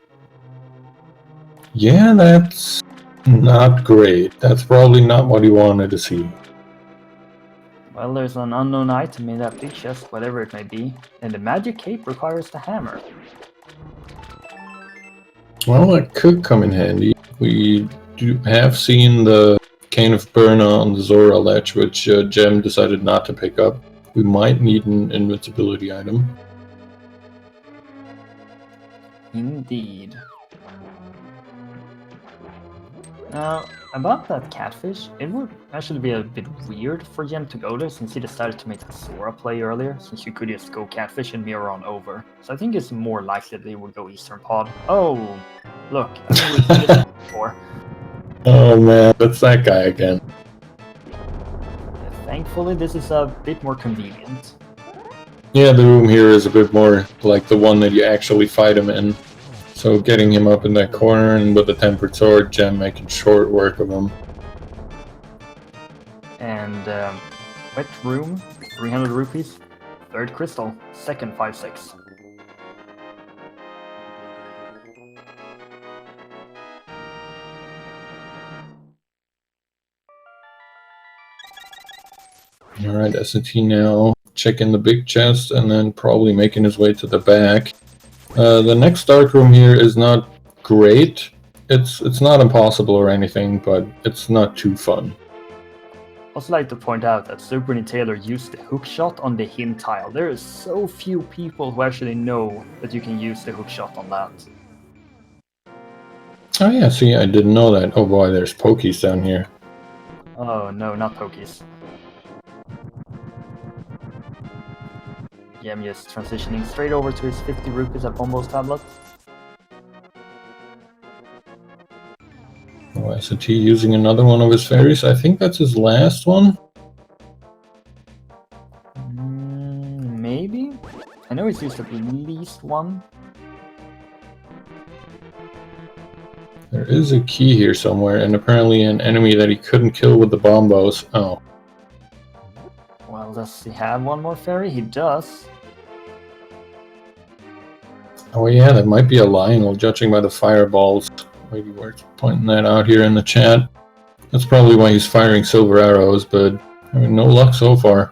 Yeah, that's not great. That's probably not what he wanted to see. Well, there's an unknown item in that big chest, whatever it may be, and the magic cape requires the hammer. Well, that could come in handy. We have seen the Cane of Burna on the Zora ledge, which Gem decided not to pick up. We might need an invincibility item. Indeed. Now, about that catfish, it would actually be a bit weird for Jem to go there since he decided to make a Sora play earlier, since you could just go catfish and mirror on over. So I think it's more likely that he would go Eastern Pod. Oh, look, I think we've seen this before. Oh man, that's that guy again. Thankfully, this is a bit more convenient. Yeah, the room here is a bit more like the one that you actually fight him in. So getting him up in that corner and with the tempered sword, Gem making short work of him. And wet room, 300 rupees, third crystal, second 5-6. Alright, S&T now checking the big chest and then probably making his way to the back. The next dark room here is not great. It's not impossible or anything, but it's not too fun. Also like to point out that SuperNinTaylor used the hookshot on the hint tile. There are so few people who actually know that you can use the hookshot on that. Oh yeah, see, I didn't know that. Oh boy, there's pokies down here. Oh no, not pokies. Yeah, I'm just transitioning straight over to his 50 rupees at Bombo's tablet. Oh, S&T using another one of his fairies. I think that's his last one. Maybe? I know he's used at least one. There is a key here somewhere, and apparently an enemy that he couldn't kill with the bombos. Oh. Well, does he have one more fairy? He does. Oh yeah, that might be a Lionel, judging by the fireballs. Maybe we're pointing that out here in the chat. That's probably why he's firing silver arrows, but I mean, no luck so far.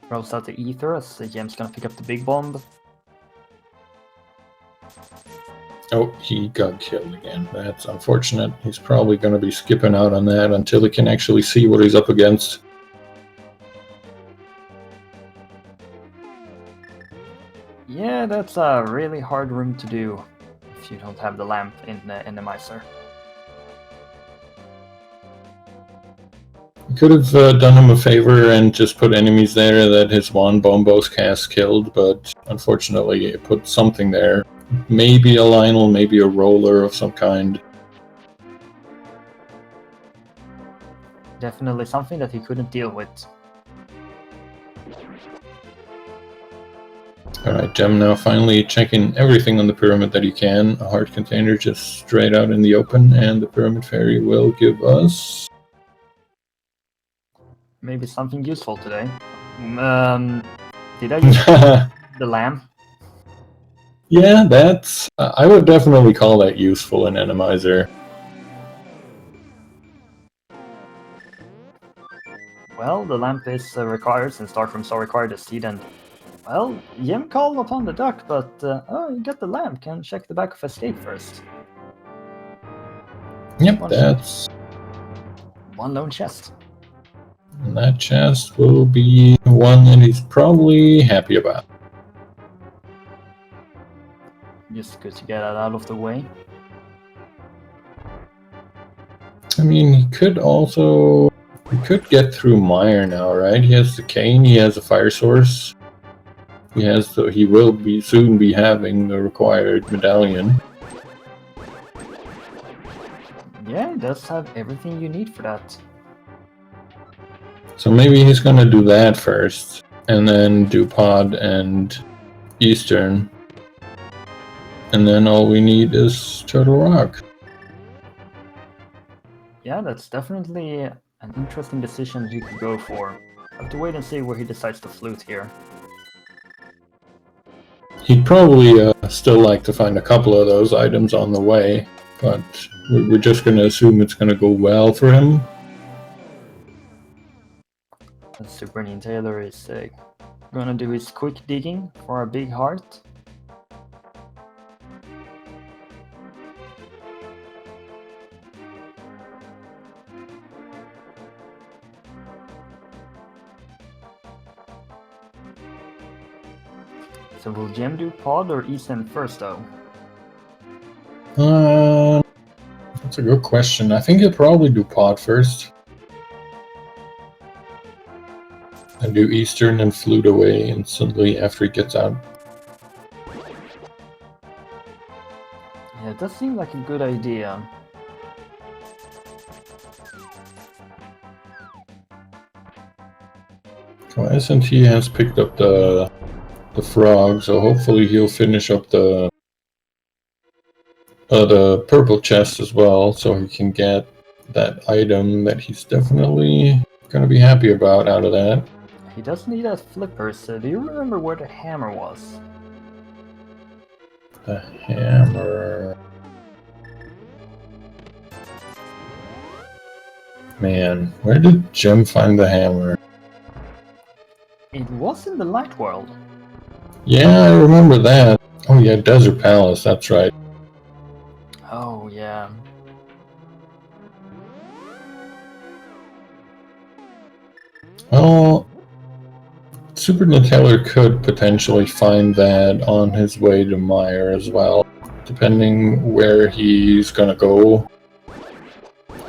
Throws out the ether as Jem's gonna pick up the big bomb. Oh, he got killed again. That's unfortunate. He's probably going to be skipping out on that until he can actually see what he's up against. Yeah, that's a really hard room to do if you don't have the lamp in the Randomizer. You could have done him a favor and just put enemies there that his one Bombos cast killed, but unfortunately it put something there. Maybe a Lionel, maybe a roller of some kind. Definitely something that he couldn't deal with. Alright, Gem now finally checking everything on the pyramid that he can. A heart container just straight out in the open, and the pyramid fairy will give us... Maybe something useful today. Did I use the lamp? Yeah, that's... I would definitely call that useful in Randomizer. Well, the lamp is required since dark rooms are required to seed, and well, Jem called upon the duck, but oh, you got the lamp. Can check the back of escape first. Yep, that's... one lone chest. And that chest will be one that he's probably happy about. Just good to get that out of the way. I mean, he could also... He could get through Mire now, right? He has the cane, he has a fire source. He has the... He will be soon be having the required medallion. Yeah, it does have everything you need for that. So maybe he's gonna do that first, and then do Pod and Eastern. And then all we need is Turtle Rock. Yeah, that's definitely an interesting decision he could go for. Have to wait and see where he decides to flute here. He'd probably still like to find a couple of those items on the way, but we're just going to assume it's going to go well for him. SuperNinTaylor is gonna do his quick digging for a big heart. So will Jem do Pod or Ethan first though? That's a good question. I think he'll probably do Pod first. And do Eastern and flute away instantly after he gets out. Yeah, it does seem like a good idea. So S&T has picked up the frog, so hopefully he'll finish up the purple chest as well, so he can get that item that he's definitely going to be happy about out of that. He does need a flipper, so do you remember where the hammer was? The hammer... Man, where did Gem find the hammer? It was in the Light World. Yeah, I remember that. Oh yeah, Desert Palace, that's right. Oh, yeah. Well, SuperNinTaylor could potentially find that on his way to Meyer as well, depending where he's gonna go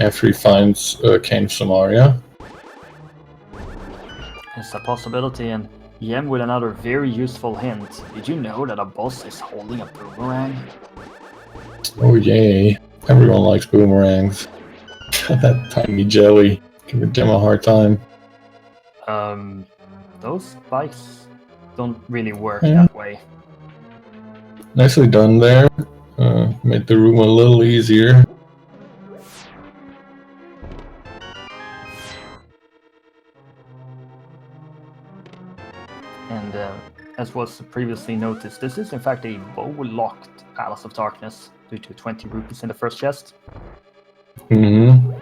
after he finds Cane of Samaria. It's a possibility, and Yem with another very useful hint. Did you know that a boss is holding a boomerang? Oh yay, everyone likes boomerangs. That tiny jelly, giving Gem a hard time. Those spikes don't really work Yeah. that way. Nicely done there. Made the room a little easier. And as was previously noticed, this is in fact a bow-locked Palace of Darkness due to 20 rupees in the first chest. Mm-hmm.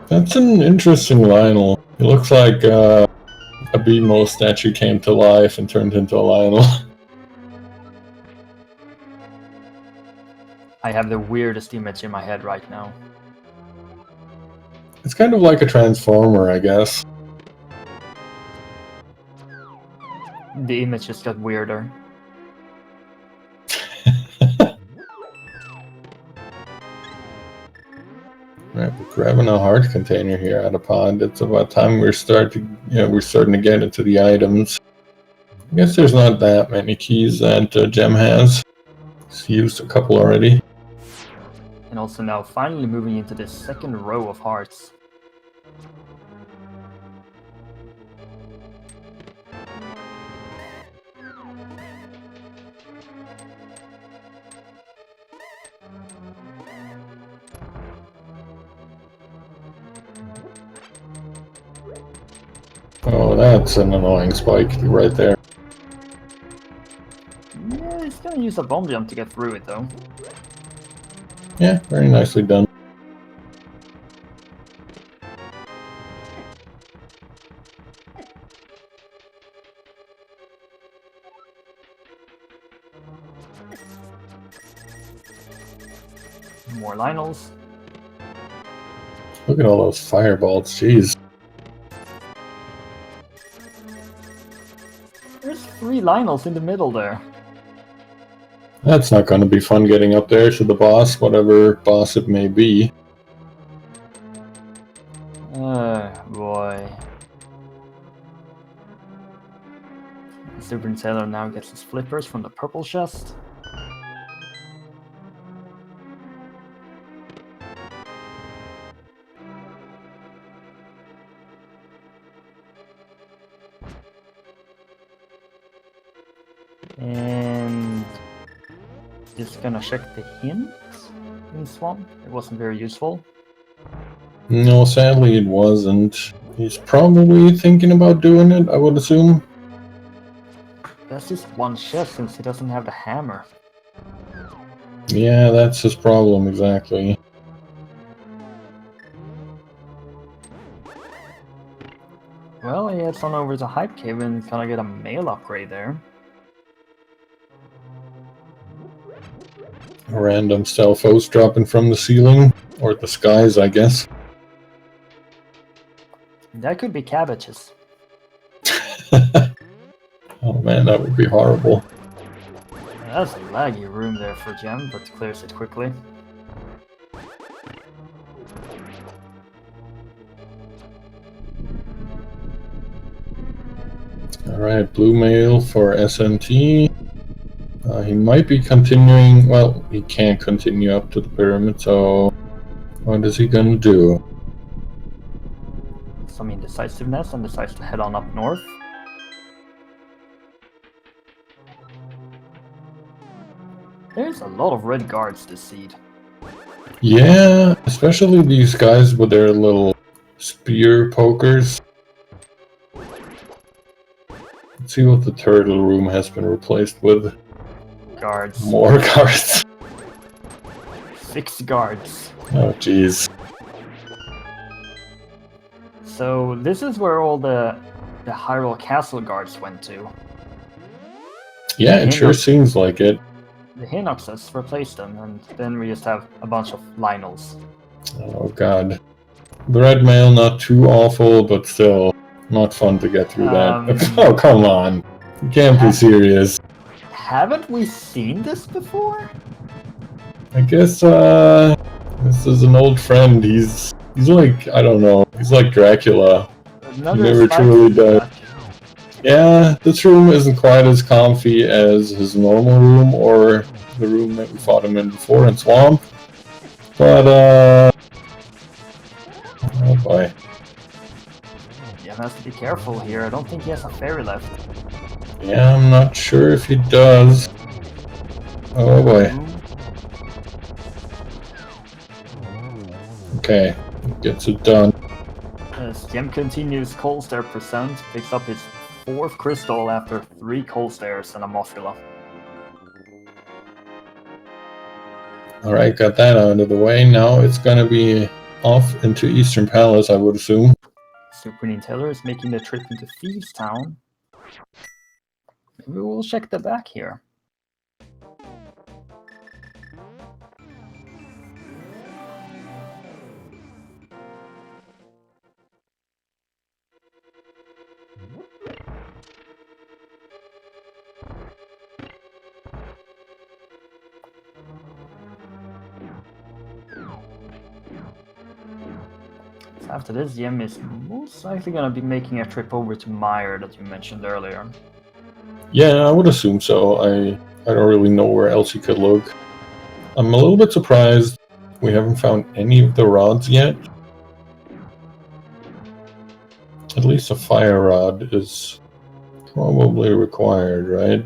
That's an interesting Lionel. It looks like a BMO statue came to life and turned into a Lionel. I have the weirdest image in my head right now. It's kind of like a Transformer, I guess. The image just got weirder. Right, we're grabbing a heart container here out of pod. It's about time we're starting to get into the items. I guess there's not that many keys that Gem has. He's used a couple already. And also now finally moving into this second row of hearts. Oh, that's an annoying spike right there. Yeah, he's gonna use a bomb jump to get through it though. Yeah, very nicely done. More Lionels. Look at all those fireballs, jeez. There's 3 Lionels in the middle there. That's not going to be fun getting up there to the boss, whatever boss it may be. Oh boy. SuperNinTaylor now gets his flippers from the purple chest. And just gonna check the hint in Swamp. It wasn't very useful. No, sadly it wasn't. He's probably thinking about doing it, I would assume. That's just one chest since he doesn't have the hammer. Yeah, that's his problem, exactly. Well, he heads on over to Hype Cave and gonna get a mail upgrade there. Random Stelphos dropping from the ceiling, or the skies, I guess. That could be cabbages. Oh man, that would be horrible. That's a laggy room there for Gem, but clears it quickly. Alright, blue mail for SNT. He might be continuing, well, he can't continue up to the pyramid, so what is he gonna do? Some indecisiveness and decides to head on up north. There's a lot of red guards this seed. Yeah, especially these guys with their little spear pokers. Let's see what the turtle room has been replaced with. Guards. More guards. 6 guards. Oh, jeez. So this is where all the Hyrule Castle guards went to. Yeah, it sure seems like it. The Hinoxes replaced them, and then we just have a bunch of Lionels. Oh, God. The red mail, not too awful, but still not fun to get through that. Oh, come on. You can't be serious. Haven't we seen this before? I guess, this is an old friend. He's like, I don't know, he's like Dracula. He never truly died. Yeah, this room isn't quite as comfy as his normal room or the room that we fought him in before in Swamp. But, oh boy. Yeah, has to be careful here. I don't think he has a fairy left. Yeah, I'm not sure if he does. Oh boy. Okay, gets it done. As Gem continues Cold Stare percent, picks up his 4th crystal after 3 Cold Stares and a Mothula. Alright, got that out of the way. Now it's gonna be off into Eastern Palace, I would assume. SuperNinTaylor is making the trip into Thieves Town. Maybe we'll check the back here. After this, Yem is most likely going to be making a trip over to Meyer that you mentioned earlier. Yeah, I would assume so. I don't really know where else he could look. I'm a little bit surprised we haven't found any of the rods yet. At least a fire rod is probably required, right?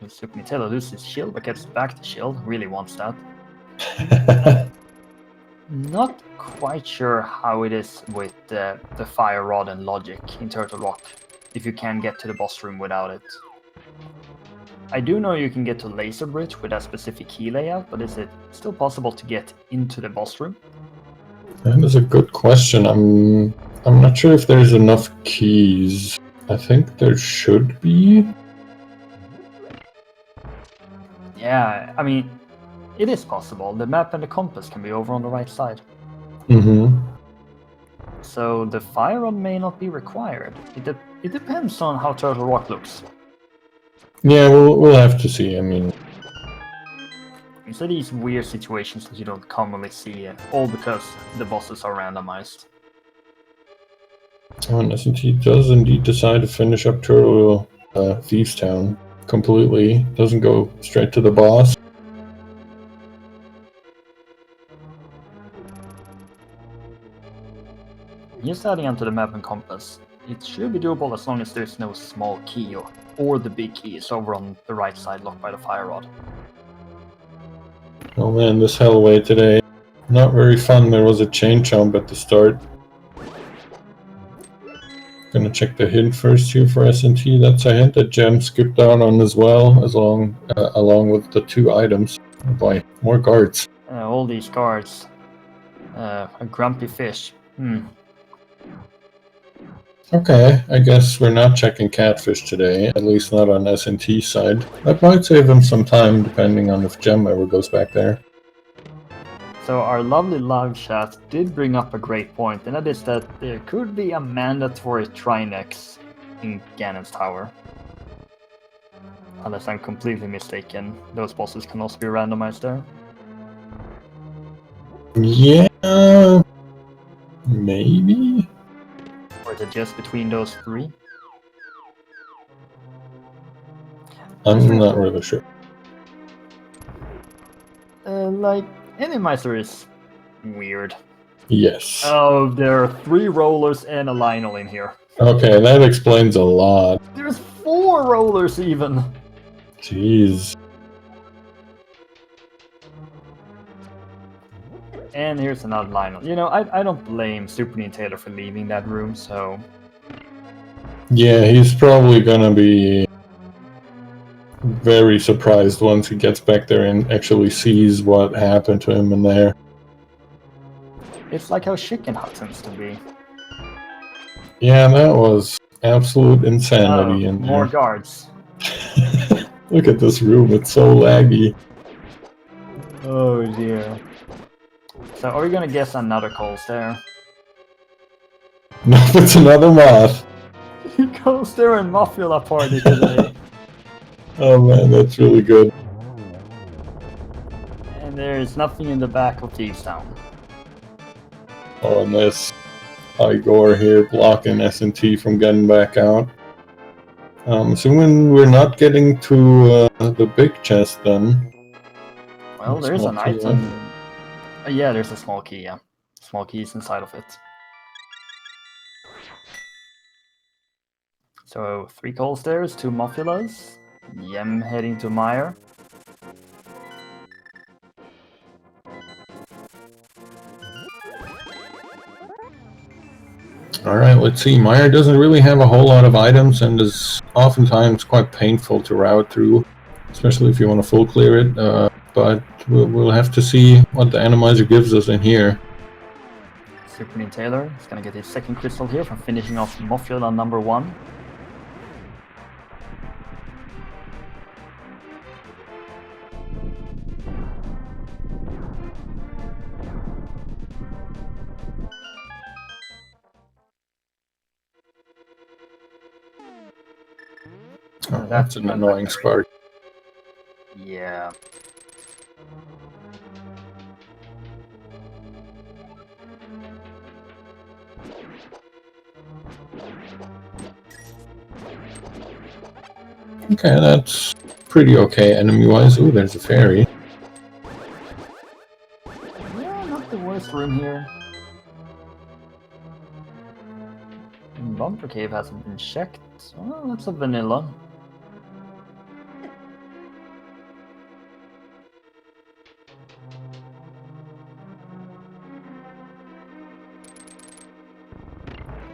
SuperNinTaylor loses shield but gets back the shield. Really wants that. Not quite sure how it is with the fire rod and logic in Turtle Rock, if you can get to the boss room without it. I do know you can get to Laser Bridge with a specific key layout, but is it still possible to get into the boss room? That is a good question. I'm not sure if there's enough keys. I think there should be. Yeah, I mean, it is possible. The map and the compass can be over on the right side. Mm-hmm. So the fire rod may not be required. It depends on how Turtle Rock looks. Yeah, we'll have to see. I mean, these are these weird situations that you don't commonly see, all because the bosses are randomized. Oh, and SNT does indeed decide to finish up Turtle Thieves Town completely. Doesn't go straight to the boss. Just adding onto the map and compass, it should be doable as long as there's no small key or the big key is over on the right side locked by the fire rod. Oh man, this hellway today. Not very fun. There was a chain jump at the start. Gonna check the hint first here for SNT. That's a hint that Gem skipped out on as well, along with the 2 items. Oh boy, more guards. All these guards. A grumpy fish. Okay, I guess we're not checking catfish today, at least not on SNT's side. That might save him some time, depending on if Gem ever goes back there. So our lovely live chat did bring up a great point, and that is that there could be a mandatory Trinex in Ganon's Tower. Unless I'm completely mistaken, those bosses can also be randomized there. Yeah, maybe? Or is it just between those 3? I'm not really sure. Like, Randomizer is weird. Yes. Oh, there are 3 rollers and a Lionel in here. Okay, that explains a lot. There's 4 rollers even! Jeez. And here's another Lionel. You know, I don't blame SuperNinTaylor for leaving that room, so... Yeah, he's probably gonna be very surprised once he gets back there and actually sees what happened to him in there. It's like how Chicken Hut tends to be. Yeah, that was absolute insanity in More there. guards. Look at this room, it's so laggy. Oh dear. So are we gonna guess another Coles there? No, it's another moth. Coles there in Mafia party today. Oh man, that's really good. And there's nothing in the back of Thieves Town. Oh, and this Igor here blocking S&T from getting back out. Assuming we're not getting to the big chest then. Well, there's Small an key, item. Yeah, there's a small key, yeah. Small key is inside of it. So 3 Coles there, 2 Mofulas. Yem heading to Meyer. Alright, let's see. Meyer doesn't really have a whole lot of items and is oftentimes quite painful to route through, especially if you want to full clear it, but we'll have to see what the Randomizer gives us in here. SuperNinTaylor is gonna get his second crystal here from finishing off Mofula number 1. Oh, that's an annoying spark. Yeah. Okay, that's pretty okay enemy-wise. Ooh, there's a fairy. Yeah, not the worst room here. Bumper Cave hasn't been checked. Well, that's a vanilla.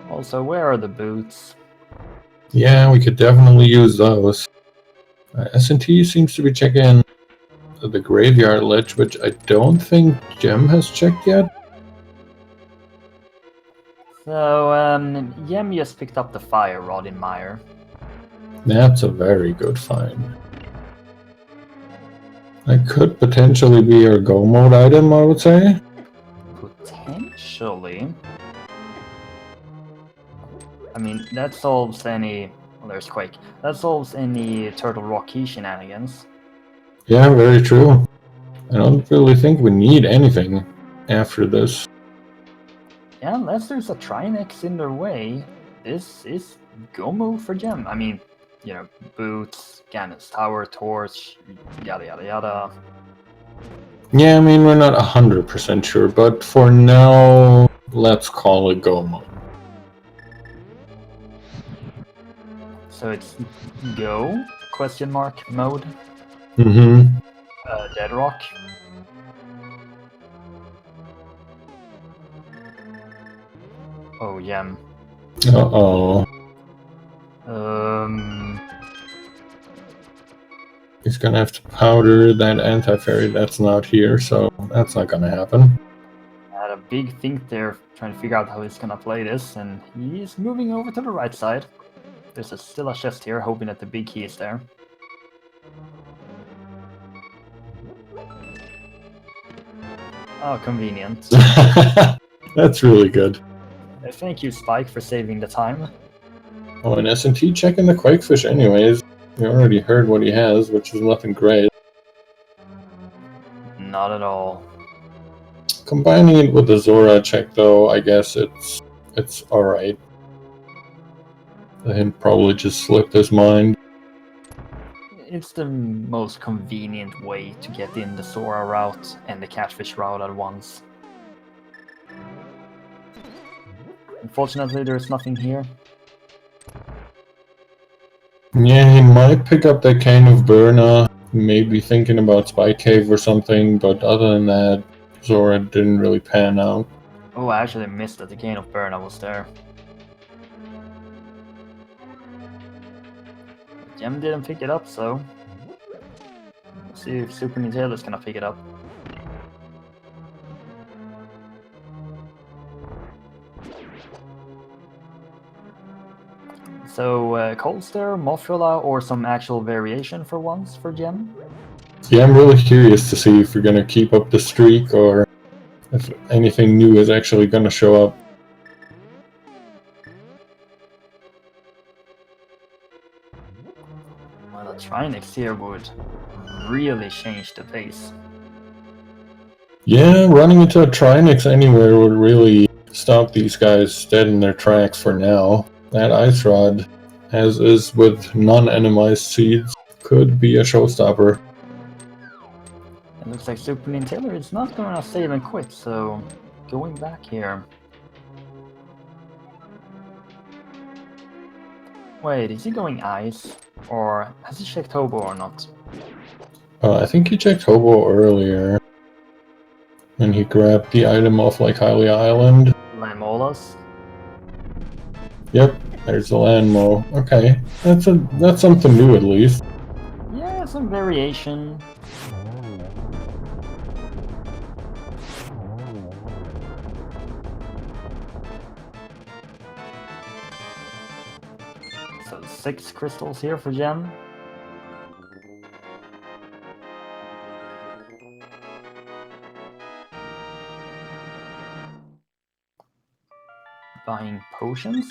Also, where are the boots? Yeah, we could definitely use those. S&T seems to be checking the graveyard ledge, which I don't think Gem has checked yet. So, Yem just picked up the fire rod in Meyer. That's a very good find. That could potentially be our go mode item, I would say. Potentially. I mean, that solves any... Well, there's Quake. That solves any Turtle Rock key shenanigans. Yeah, very true. I don't really think we need anything after this. Yeah, unless there's a Trinex in their way, this is go mode for Gem. I mean, you know, boots, Ganon's Tower, Torch, yada yada yada. Yeah, I mean, we're not 100% sure, but for now, let's call it go mode. So it's go, question mark, mode, Mm-hmm. Dead Rock. Oh, Yem. Uh-oh. He's gonna have to powder that anti-fairy that's not here, so that's not gonna happen. I had a big think there, trying to figure out how he's gonna play this, and he's moving over to the right side. There's still a chest here, hoping that the big key is there. Oh, convenient. That's really good. Thank you, Spike, for saving the time. Oh, and S&T checking the Quakefish anyways. We already heard what he has, which is nothing great. Not at all. Combining it with the Zora check, though, I guess it's alright. Him probably just slipped his mind. It's the most convenient way to get in the Sora route and the Catfish route at once. Unfortunately, there's nothing here. Yeah, he might pick up that Cane of Burna, maybe thinking about Spy Cave or something, but other than that, Zora didn't really pan out. Oh, I actually missed that the Cane of Burna was there. Gem didn't pick it up, so See if SuperNinTaylor is gonna pick it up. So, Coldster, Mothula, or some actual variation for once for Gem? Yeah, I'm really curious to see if you're going to keep up the streak or if anything new is actually going to show up. Well, a Trinix here would really change the pace. Yeah, running into a Trinix anywhere would really stop these guys dead in their tracks for now. That Ice Rod, as is with non-enemized seeds, could be a showstopper. It looks like SuperNinTaylor is not gonna save and quit, so going back here. Wait, is he going ice? Or has he checked Hobo or not? I think he checked Hobo earlier. And he grabbed the item off like Hylia Island. Lamolas? Yep, there's the Landmo. Okay, that's something new at least. Yeah, some variation. So 6 crystals here for Gem. Buying potions.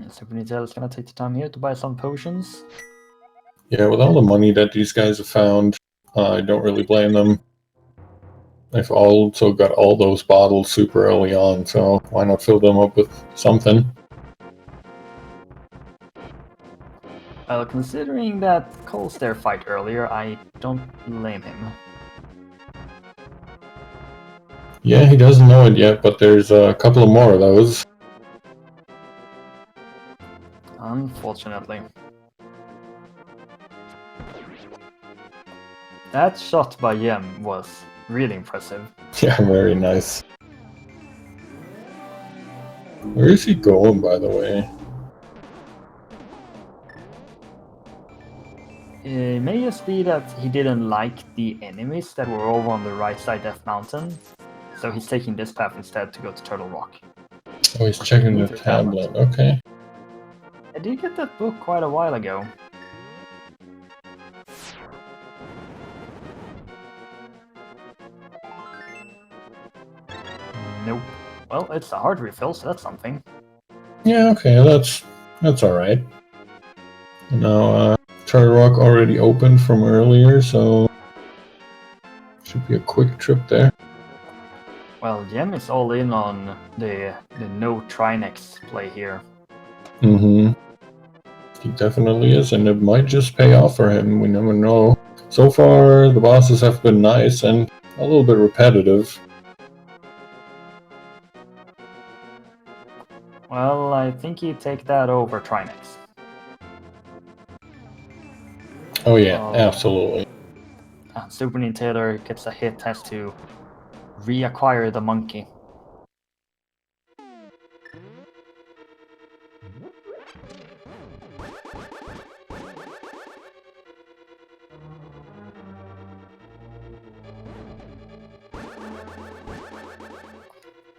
SuperNinTaylor is gonna take the time here to buy some potions. Yeah, with all the money that these guys have found, I don't really blame them. They've also got all those bottles super early on, so why not fill them up with something? Well, considering that Coldster fight earlier, I don't blame him. Yeah, he doesn't know it yet, but there's a couple of more of those. Unfortunately. That shot by Gem was really impressive. Yeah, very nice. Where is he going, by the way? It may just be that he didn't like the enemies that were over on the right side Death Mountain, so he's taking this path instead to go to Turtle Rock. Oh, he's checking the tablet. Okay. I did get that book quite a while ago. Nope. Well, it's a hard refill, so that's something. Yeah, okay, that's alright. Now, Turtle Rock already opened from earlier, so should be a quick trip there. Well, Gem is all in on the no Trinex play here. Mm-hmm. He definitely is, and it might just pay off for him. We never know. So far, the bosses have been nice and a little bit repetitive. Well, I think you take that over Trinex. Oh yeah, absolutely. SuperNinTaylor gets a hit, has to reacquire the monkey.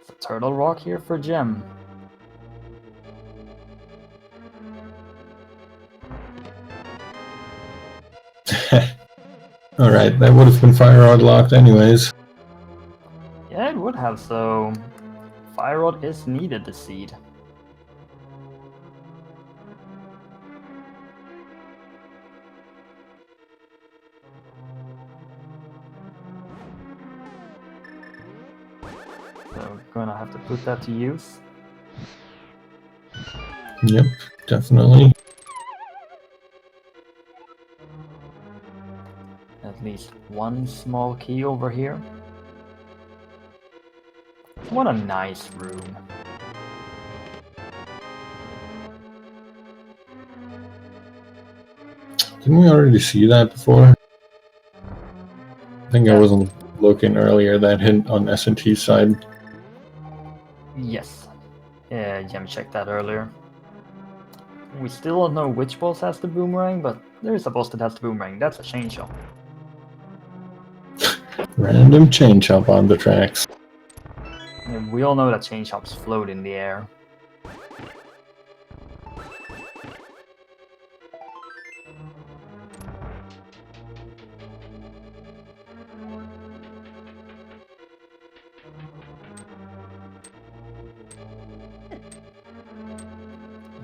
So Turtle Rock here for Gem. Alright, that would have been Fire Rod locked anyways. Yeah, it would have, so Fire Rod is needed, the seed. So we're gonna have to put that to use. Yep, definitely. At least one small key over here. What a nice room. Didn't we already see that before? I think I wasn't looking earlier, that hint on S&T's side. Yes. Yeah, Gem checked that earlier. We still don't know which boss has the boomerang, but there is a boss that has the boomerang. That's a chain shot. Random chain chomp on the tracks. And we all know that chain chomps float in the air.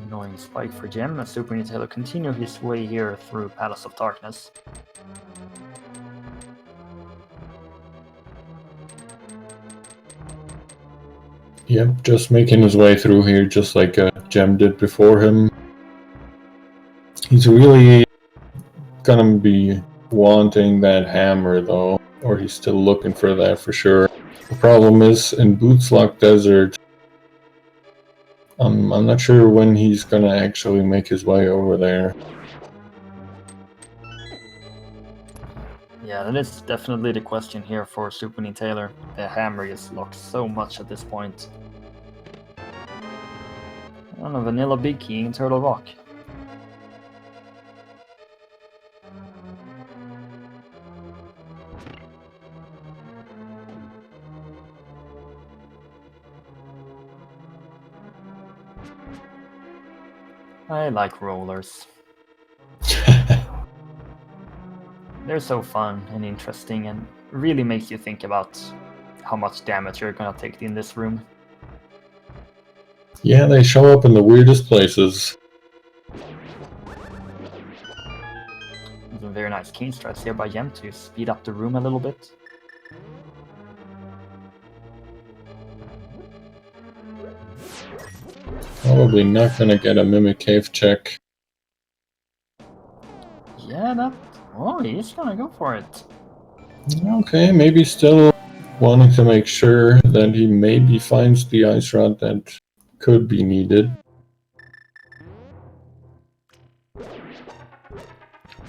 Annoying spike for Gem as SuperNinTaylor continue his way here through Palace of Darkness. Yep, just making his way through here just like Gem did before him. He's really gonna be wanting that hammer though, or he's still looking for that for sure. The problem is, in Bootslock Desert, I'm not sure when he's gonna actually make his way over there. Yeah, that is definitely the question here for SuperNinTaylor. The hammer is locked so much at this point. I don't know, Vanilla Big Key in Turtle Rock. I like rollers. They're so fun and interesting and really makes you think about how much damage you're gonna take in this room. Yeah, they show up in the weirdest places. Some very nice cane strats here by Gem to speed up the room a little bit. Probably not gonna get a Mimic Cave check. Yeah, that... Oh, he's gonna go for it. Okay, maybe still wanting to make sure that he maybe finds the ice rod that could be needed.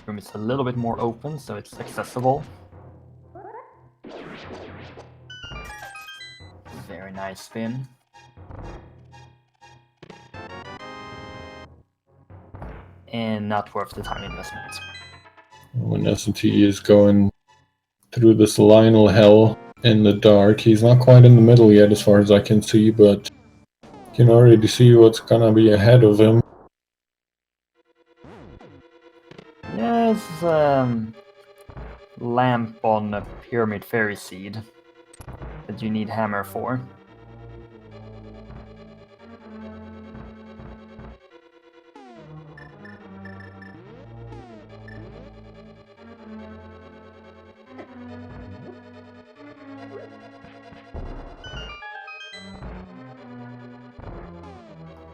Room is a little bit more open, so it's accessible. Very nice spin. And not worth the time investment. When S&T is going through this Lionel hell in the dark, he's not quite in the middle yet as far as I can see, but you can already see what's gonna be ahead of him. Yes, lamp on a Pyramid Fairy Seed that you need hammer for.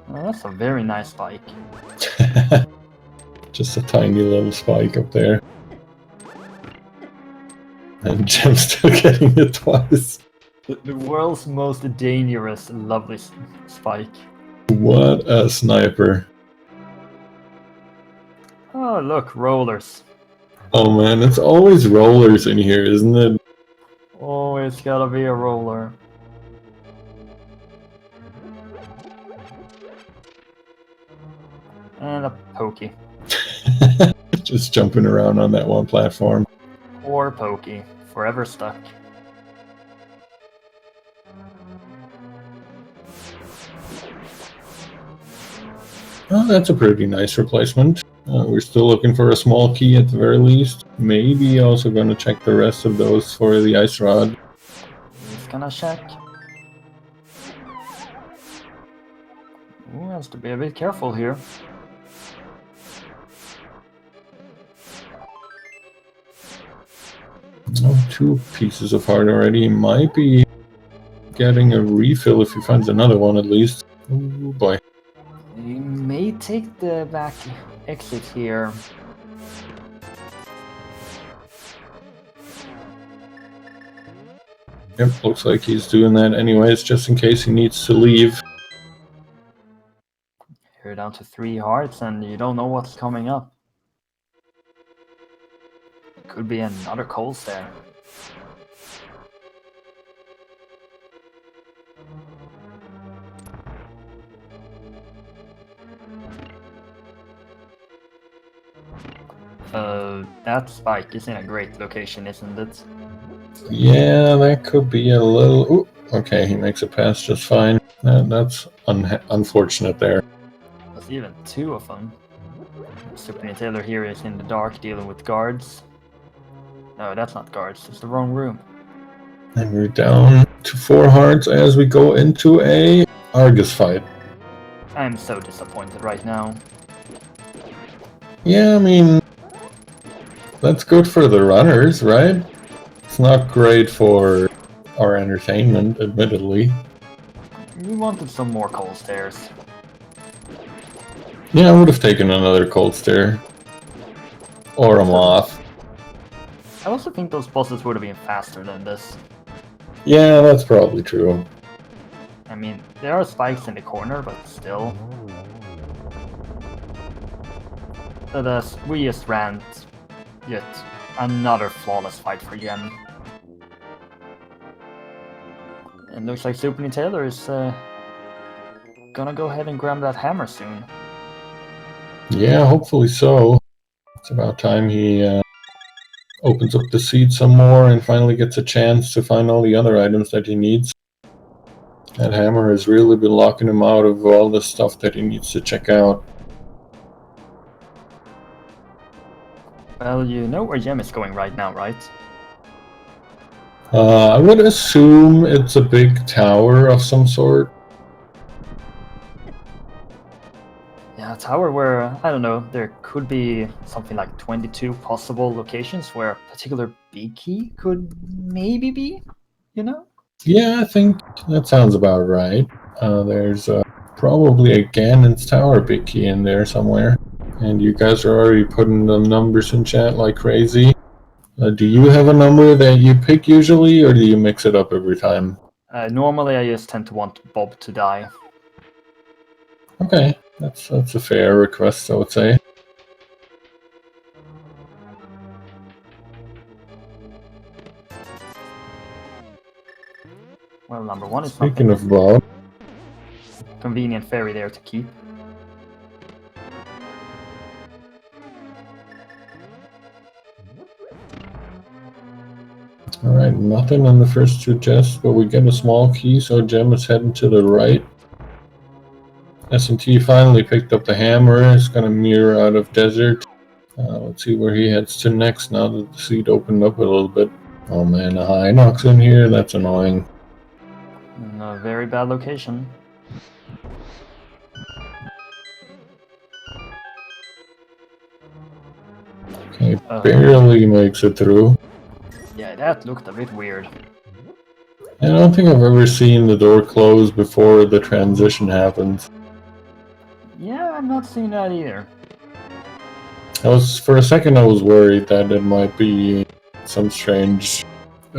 Well, that's a very nice spike. Just a tiny little spike up there. And Gem's still getting it twice. The world's most dangerous, lovely spike. What a sniper. Oh, look, rollers. Oh man, it's always rollers in here, isn't it? Oh, it's gotta be a roller. And a pokey. Just jumping around on that one platform. Or pokey. Forever stuck. Oh, that's a pretty nice replacement. We're still looking for a small key at the very least. Maybe also gonna check the rest of those for the ice rod. He's gonna check. Ooh, has to be a bit careful here. Oh, 2 pieces of heart already. Might be getting a refill if he finds another one at least. Oh boy. He may take the back exit here. Yep, looks like he's doing that anyways, just in case he needs to leave. You're down to 3 hearts and you don't know what's coming up. Could be another cold stare. That spike is in a great location, isn't it? Yeah, that could be a little... Ooh, okay, he makes it past just fine. That's unfortunate there. There's even two of them. SuperNinTaylor here is in the dark dealing with guards. No, that's not guards, it's the wrong room. And we're down to 4 hearts as we go into a Argus fight. I'm so disappointed right now. Yeah, I mean, that's good for the runners, right? It's not great for our entertainment, admittedly. We wanted some more coal stairs. Yeah, I would have taken another cold stare. Or a moth. I also think those bosses would have been faster than this. Yeah, that's probably true. I mean, there are spikes in the corner, but still. But we just ran yet another flawless fight for Jen. It looks like SuperNinTaylor is gonna go ahead and grab that hammer soon. Yeah, hopefully so. It's about time he opens up the seed some more and finally gets a chance to find all the other items that he needs. That hammer has really been locking him out of all the stuff that he needs to check out. Well, you know where Jem is going right now, right? I would assume it's a big tower of some sort. Yeah, a tower where, I don't know, there could be something like 22 possible locations where a particular big key could maybe be, you know? Yeah, I think that sounds about right. There's probably a Ganon's Tower big key in there somewhere. And you guys are already putting the numbers in chat like crazy. Do you have a number that you pick usually, or do you mix it up every time? Normally I just tend to want Bob to die. Okay, that's a fair request, I would say. Well, number one is Speaking something of Bob, convenient fairy there to keep. alright, nothing on the first 2 chests, but we get a small key, so Gem is heading to the right. S&T finally picked up the hammer. It's gonna mirror out of desert. Let's see where he heads to next now that the seat opened up a little bit. Oh man, a Hinox in here? That's annoying. In a very bad location. Okay, barely makes it through. Yeah, that looked a bit weird. I don't think I've ever seen the door close before the transition happens. Yeah, I'm not seeing that either. For a second I was worried that it might be some strange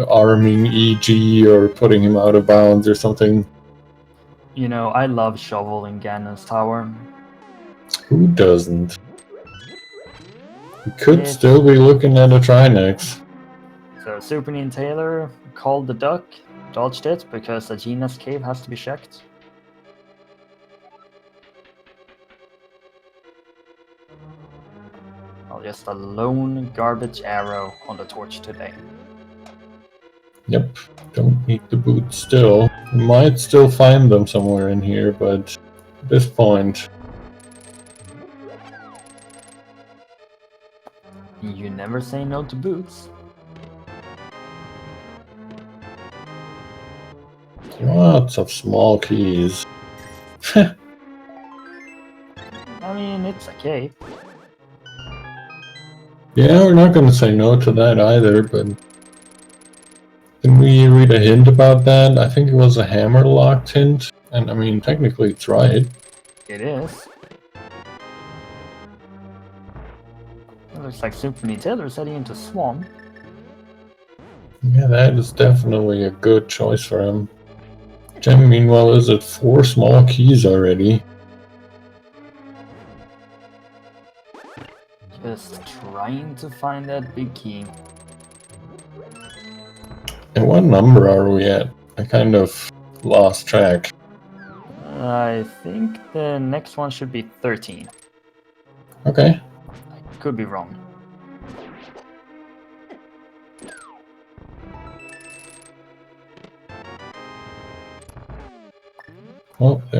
arming EG or putting him out of bounds or something. You know, I love Shovel in Ganon's Tower. Who doesn't? We could It's- still be looking at a Trinex. So SuperNinTaylor called the duck, dodged it because Agina's cave has to be checked. Oh, just a lone garbage arrow on the torch today. Yep, don't need the boots still. We might still find them somewhere in here, but at this point... You never say no to boots. Lots of small keys. I mean, it's a cave. Yeah, we're not going to say no to that either, but... Can we read a hint about that? I think it was a hammer-locked hint, and I mean, technically it's right. It is. It looks like SuperNinTaylor is heading into Swamp. Yeah, that is definitely a good choice for him. Gem, meanwhile, is at 4 small keys already. Just trying to find that big key. And what number are we at? I kind of lost track. I think the next one should be 13. Okay. I could be wrong.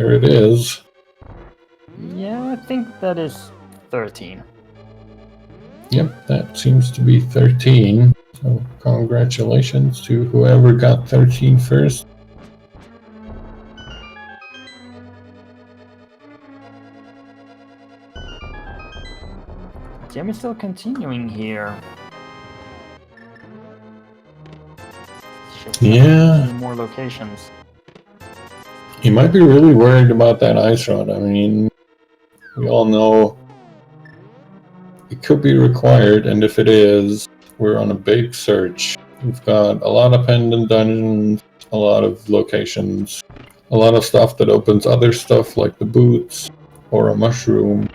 there it is. Yeah, I think that is 13. Yep, that seems to be 13. So congratulations to whoever got 13 first. Jimmy's still continuing here. Yeah. More locations. He might be really worried about that ice rod. I mean, we all know it could be required, and if it is, we're on a big search. We've got a lot of pendant dungeons, a lot of locations, a lot of stuff that opens other stuff like the boots or a mushroom.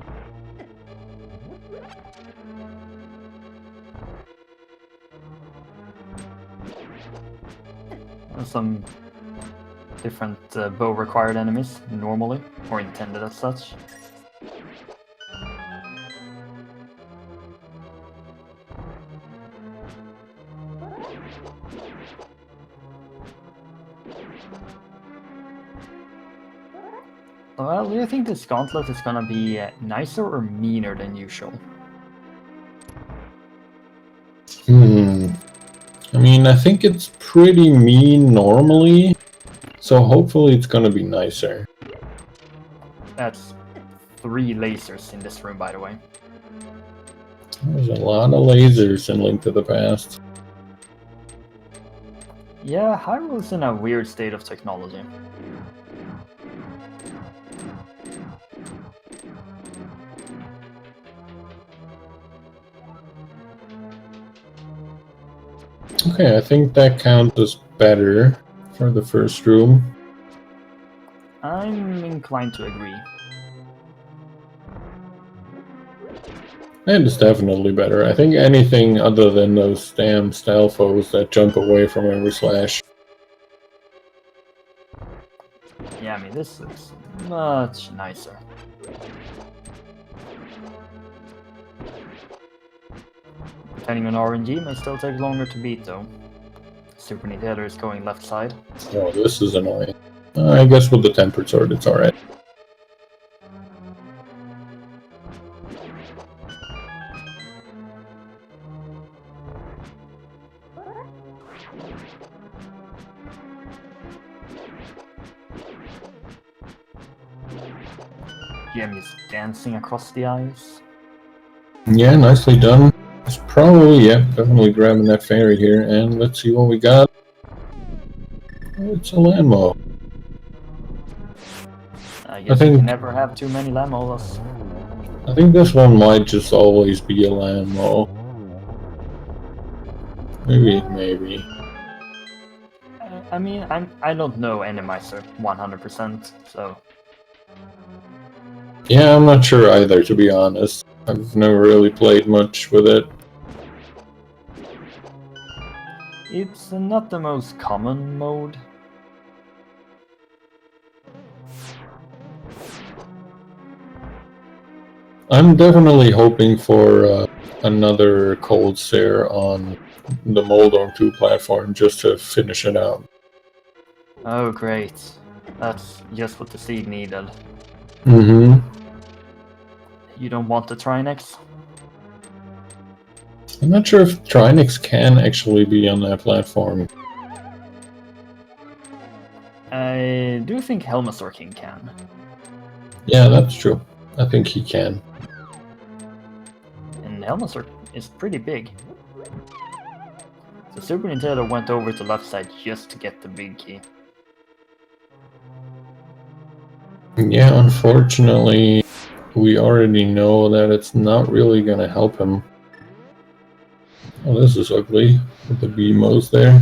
Some different bow required enemies normally, or intended as such. Well, do you think this gauntlet is gonna be nicer or meaner than usual? I mean, I think it's pretty mean normally, so hopefully it's gonna be nicer. That's 3 lasers in this room, by the way. There's a lot of lasers in Link to the Past. Yeah, Hyrule's in a weird state of technology. Okay, I think that counts as better for the first room. I'm inclined to agree. And it's definitely better. I think anything other than those damn Stalfos that jump away from every slash. Yeah, I mean, this looks much nicer. Depending on RNG, may still take longer to beat though. SuperNinTaylor is going left side. Oh, this is annoying. I guess with the tempered sword, it's alright. Jimmy's dancing across the ice. Yeah, nicely done. It's probably, yeah, definitely grabbing that fairy here, and let's see what we got. Oh, it's a Lammo. I guess you can never have too many Lamolas. I think this one might just always be a Lammo. Maybe. I mean, I don't know Randomizer 100%, so... Yeah, I'm not sure either, to be honest. I've never really played much with it. It's not the most common mode. I'm definitely hoping for another Cold Stare on the Moldorm 2 platform just to finish it out. Oh great. That's just what the seed needed. Mm-hmm. You don't want the Trinex? I'm not sure if Trinex can actually be on that platform. I do think Helmasaur King can. Yeah, that's true. I think he can. And Helmasaur is pretty big. So SuperNinTaylor went over to left side just to get the big key. Yeah, unfortunately, we already know that it's not really going to help him. Oh, this is ugly, with the BMOs there.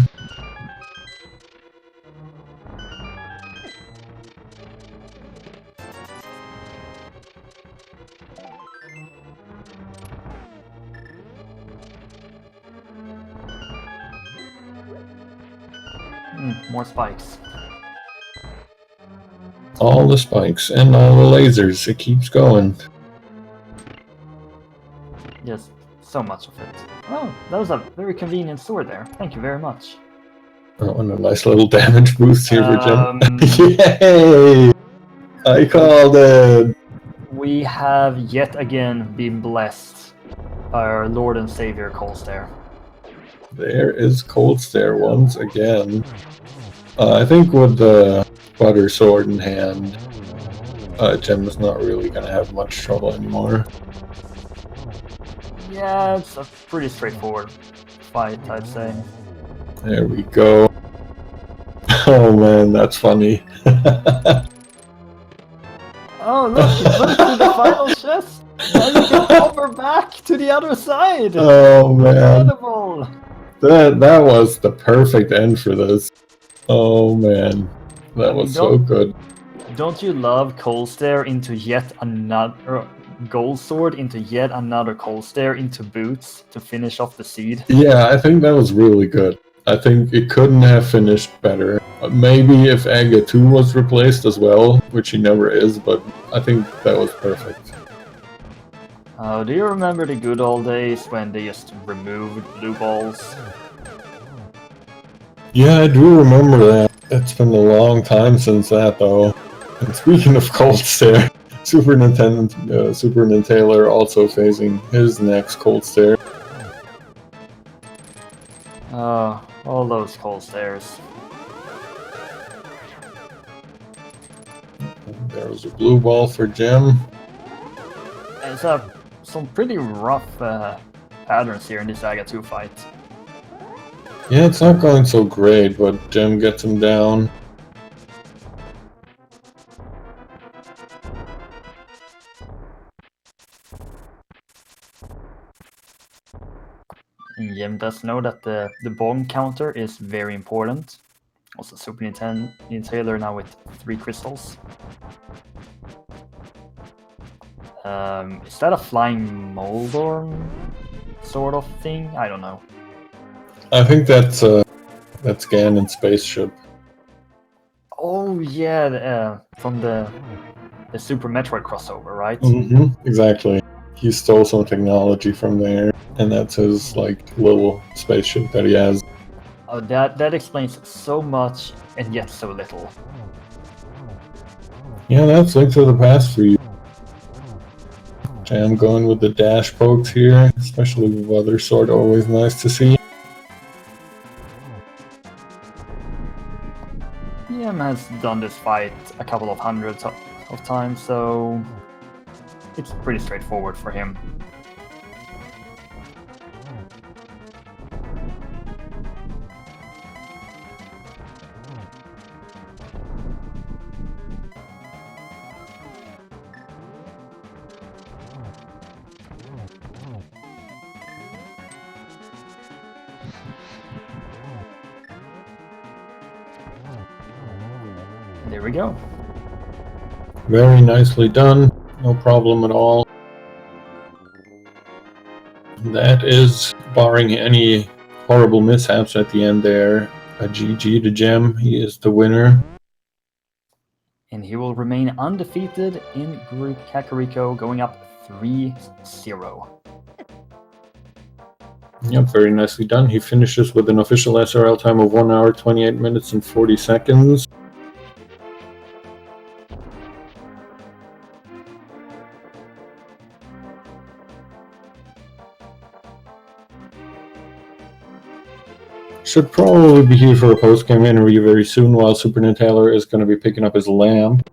More spikes. All the spikes and all the lasers, it keeps going. Yes, so much of it. Oh, that was a very convenient sword there. Thank you very much. Oh, and a nice little damage boost here for Jim. Um, Yay! I called it! We have yet again been blessed by our Lord and Savior Colstair. There is Cold Stare once again. I think with the Butter Sword in hand, Gem is not really going to have much trouble anymore. Yeah, it's a pretty straightforward fight, I'd say. There we go. Oh man, that's funny. Oh, look, he put it to the final chest! Now you can hover back to the other side! Oh man, Incredible! that was the perfect end for this. Oh man, that was so good. Don't you love Colstair into yet another Gold Sword into yet another Colstair into boots to finish off the seed? Yeah, I think that was really good. I think it couldn't have finished better. Maybe if Aga 2 was replaced as well, which he never is, but I think that was perfect. Do you remember the good old days when they just removed blue balls? Yeah, I do remember that. It's been a long time since that, though. And speaking of Cold Stare, SuperNinTaylor also facing his next Cold Stare. All those Colstairs. There was a blue ball for Gem. It's some pretty rough patterns here in this Aga 2 fight. Yeah, it's not going so great, but Gem gets him down. Jim does know that the bomb counter is very important. Also, SuperNinTaylor now with 3 crystals. Is that a flying Moldorm sort of thing? I don't know. I think that's Ganon's spaceship. Oh yeah, from the Super Metroid crossover, right? Mm-hmm, exactly. He stole some technology from there, and that's his like little spaceship that he has. Oh, that explains so much and yet so little. Yeah, that's Link to the Past for you. Jam going with the dash pokes here, especially with Weather Sword, always nice to see. Yim has done this fight a couple of hundreds of times, so it's pretty straightforward for him. There we go. Very nicely done, no problem at all. That is, barring any horrible mishaps at the end there, a GG to Gem. He is the winner. And he will remain undefeated in Group Kakariko, going up 3-0. Yep, very nicely done. He finishes with an official SRL time of 1 hour, 28 minutes, and 40 seconds. Should probably be here for a post-game interview very soon, while SuperNinTaylor is going to be picking up his lamp.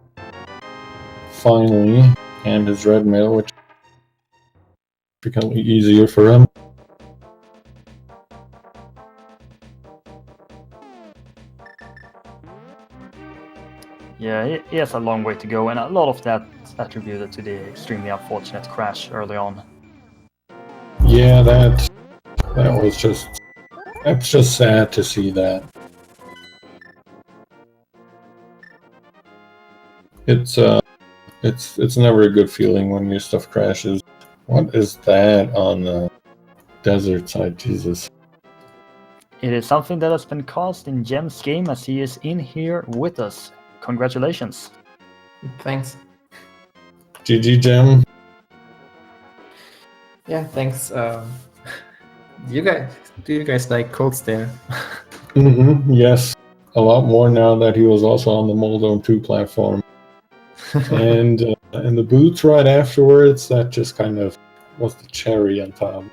Finally, and his red mail, which is significantly easier for him. Yeah, he has a long way to go, and a lot of that attributed to the extremely unfortunate crash early on. Yeah, that was just... That's just sad to see that. It's never a good feeling when your stuff crashes. What is that on the desert side? Jesus. It is something that has been caused in Gem's game, as he is in here with us. Congratulations. Thanks. GG Gem. Yeah, thanks. Do you guys like Cold Stare? Yes. A lot more now that he was also on the Moldome 2 platform. and the boots right afterwards, that just kind of was the cherry on top.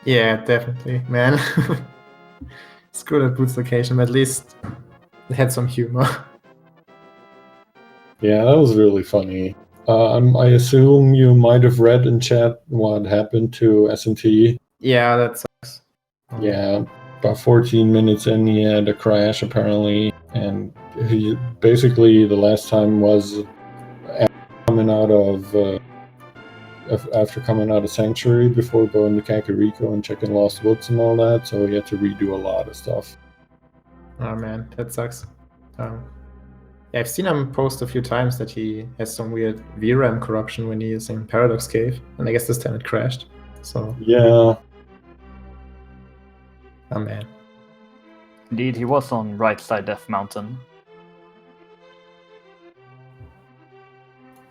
Yeah, definitely, man. Screw that boots location, but at least it had some humor. Yeah, that was really funny. I assume you might have read in chat what happened to S&T. Yeah, that sucks. Yeah, about 14 minutes in, he had a crash apparently, and he basically the last time was coming out of after coming out of Sanctuary before going to Kakariko and checking Lost Woods and all that, so he had to redo a lot of stuff. Oh man, that sucks. Yeah, I've seen him post a few times that he has some weird VRAM corruption when he is in Paradox Cave, and I guess this time it crashed. So Yeah. oh man. Indeed, he was on right side Death Mountain.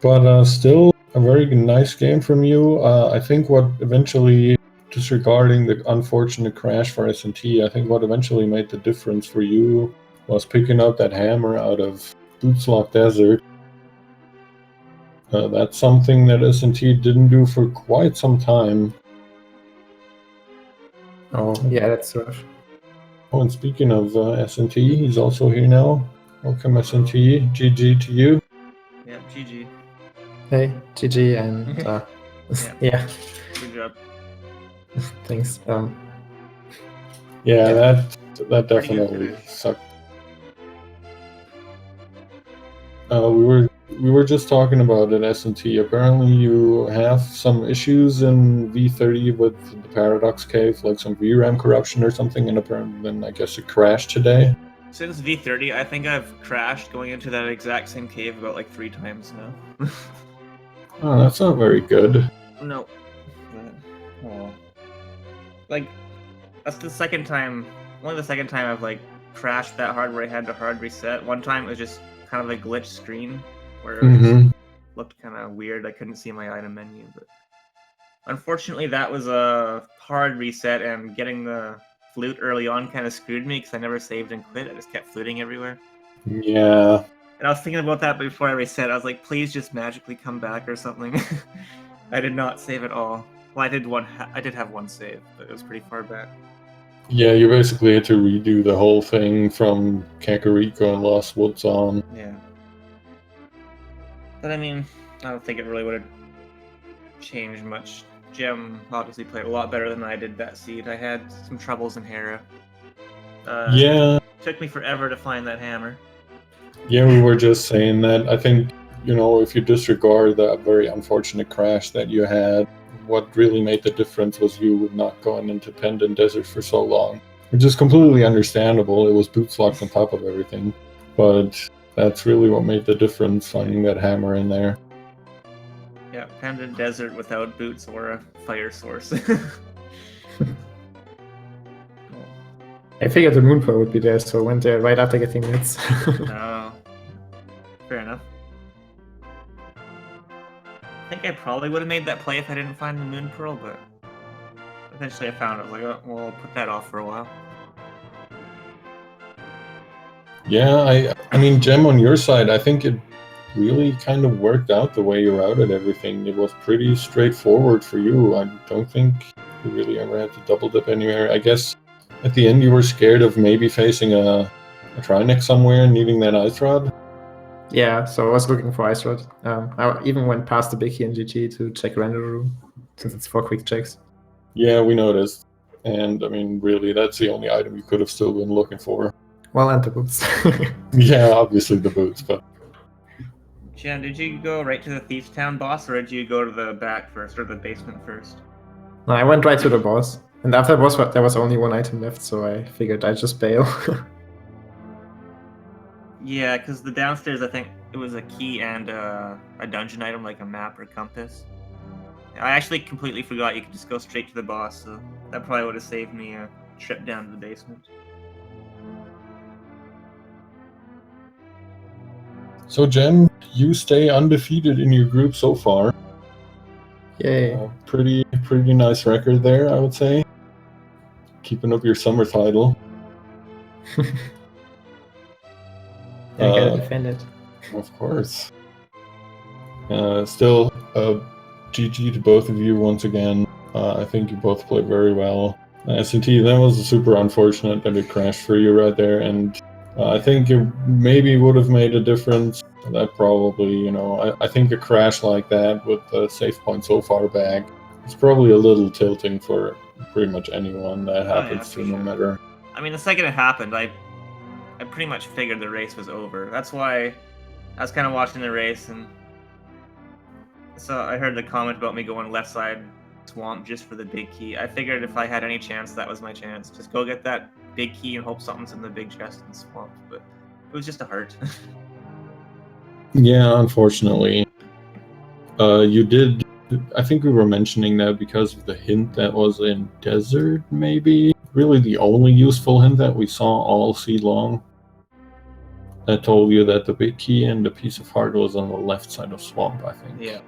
But still a very nice game from you. I think what eventually, disregarding the unfortunate crash for S&T, I think what eventually made the difference for you was picking up that hammer out of Bootslock Desert. That's something that S&T didn't do for quite some time. Oh yeah, that's rough. Oh, and speaking of S&T, he's also here now. Welcome S&T, GG to you. Yep, GG. Hey, GG, and yeah, Good job. thanks. Yeah, Yeah. that Pretty good definitely finish. sucked. We were just talking about it, S&T. Apparently you have some issues in V30 with the Paradox Cave, like some VRAM corruption or something, and apparently then I guess it crashed today. Since V30, I think I've crashed going into that exact same cave about like 3 times now. Oh, that's not very good. No. Oh. Like, that's the second time, only the second time I've like crashed that hard where I had to hard reset. One time it was just kind of a glitch screen where it just looked kind of weird. I couldn't see my item menu, but unfortunately that was a hard reset, and getting the flute early on kind of screwed me because I never saved and quit. I just kept fluting everywhere. Yeah. And I was thinking about that before I reset. I was like, please just magically come back or something. I did not save at all. Well, I did have one save, but it was pretty far back. Yeah, you basically had to redo the whole thing from Kakariko and Lost Woods on. Yeah. But I mean, I don't think it really would have changed much. Gem obviously played a lot better than I did that seed. I had some troubles in Hera. Yeah. Took me forever to find that hammer. Yeah, we were just saying that. I think, if you disregard that very unfortunate crash that you had, what really made the difference was you not going into Pendant Desert for so long. Which is completely understandable. It was boots locked on top of everything. But that's really what made the difference, finding that hammer in there. Yeah, Pendant Desert without boots or a fire source. I figured the moon pearl would be there, so I went there right after getting hits. Oh, fair enough. I think I probably would have made that play if I didn't find the moon pearl, but eventually I found it. I was like, oh, well, I'll put that off for a while. Yeah, I mean, Gem, on your side, I think it really kind of worked out the way you routed everything. It was pretty straightforward for you. I don't think you really ever had to double dip anywhere. I guess at the end you were scared of maybe facing a Trinex somewhere and needing that Ice Rod. Yeah, so I was looking for Ice Rod. I even went past the big NGG to check Render Room, since it's 4 quick checks. Yeah, we noticed. And I mean, really, that's the only item you could have still been looking for. Well, and the boots. Yeah, obviously the boots, but... Jen, did you go right to the Thief's Town boss, or did you go to the back first, or the basement first? No, I went right to the boss. And after the boss, there was only one item left, so I figured I'd just bail. Yeah, because the downstairs, I think it was a key and a dungeon item, like a map or compass. I actually completely forgot you could just go straight to the boss, so that probably would have saved me a trip down to the basement. So, Jen, you stay undefeated in your group so far. Yay. Pretty nice record there, I would say. Keeping up your summer title. Yeah, I gotta defend it. Of course. Still, GG to both of you once again. I think you both played very well. S&T, that was super unfortunate that it crashed for you right there, and I think it maybe would have made a difference. That probably, I think a crash like that with the save point so far back, it's probably a little tilting for pretty much anyone that happens for to, no sure. matter. I mean, the second it happened, I pretty much figured the race was over. That's why I was kind of watching the race, and so I heard the comment about me going left side swamp just for the big key. I figured if I had any chance, that was my chance. Just go get that big key and hope something's in the big chest and swamp. But it was just a heart. Yeah, unfortunately. You did. I think we were mentioning that because of the hint that was in desert, maybe. Really, the only useful hint that we saw all seed long. That told you that the big key and the piece of heart was on the left side of swamp, I think. Yeah.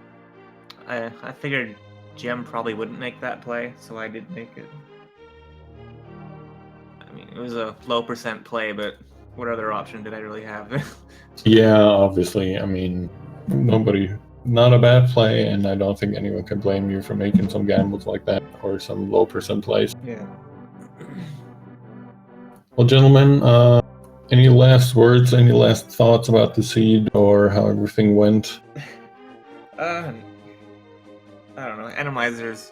I figured Gem probably wouldn't make that play, so I did make it. I mean, it was a low percent play, but what other option did I really have? Yeah, obviously. I mean, not a bad play, and I don't think anyone can blame you for making some gambles like that or some low percent plays. Yeah. Well, gentlemen, any last words, any last thoughts about the seed or how everything went? I don't know. Randomizer's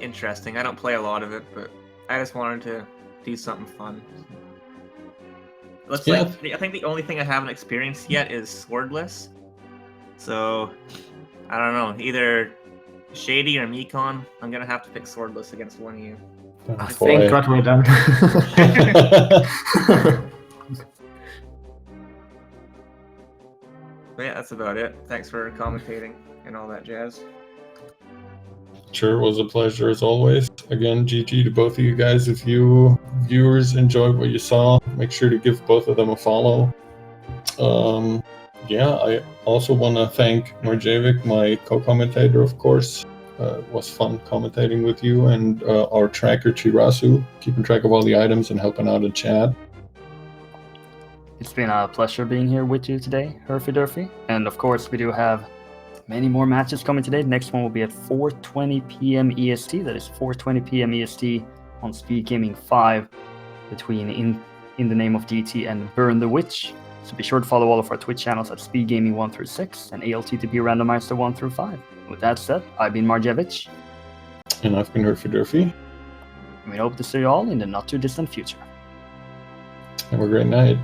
interesting. I don't play a lot of it, but I just wanted to do something fun. Looks like I think the only thing I haven't experienced yet is swordless. So I don't know. Either Shady or Mekon. I'm gonna have to pick swordless against one of you. Oh, thank God we're done. But yeah, that's about it. Thanks for commentating and all that jazz. Sure, was a pleasure as always. Again, GG to both of you guys. If you viewers enjoyed what you saw, make sure to give both of them a follow. Yeah, I also want to thank Marjevic, my co-commentator, of course. It was fun commentating with you, and our tracker Chirasu, keeping track of all the items and helping out in chat. It's been a pleasure being here with you today, Herfy Durfy. And of course, we do have many more matches coming today. The next one will be at 4:20 p.m. EST. That is 4:20 p.m. EST on Speed Gaming 5 between In the Name of DT and Burn the Witch. So be sure to follow all of our Twitch channels at Speed Gaming 1 through 6 and ALTTP Randomizer 1 through 5. With that said, I've been Marjevic. And I've been Herfy Durfy. And we hope to see you all in the not too distant future. Have a great night.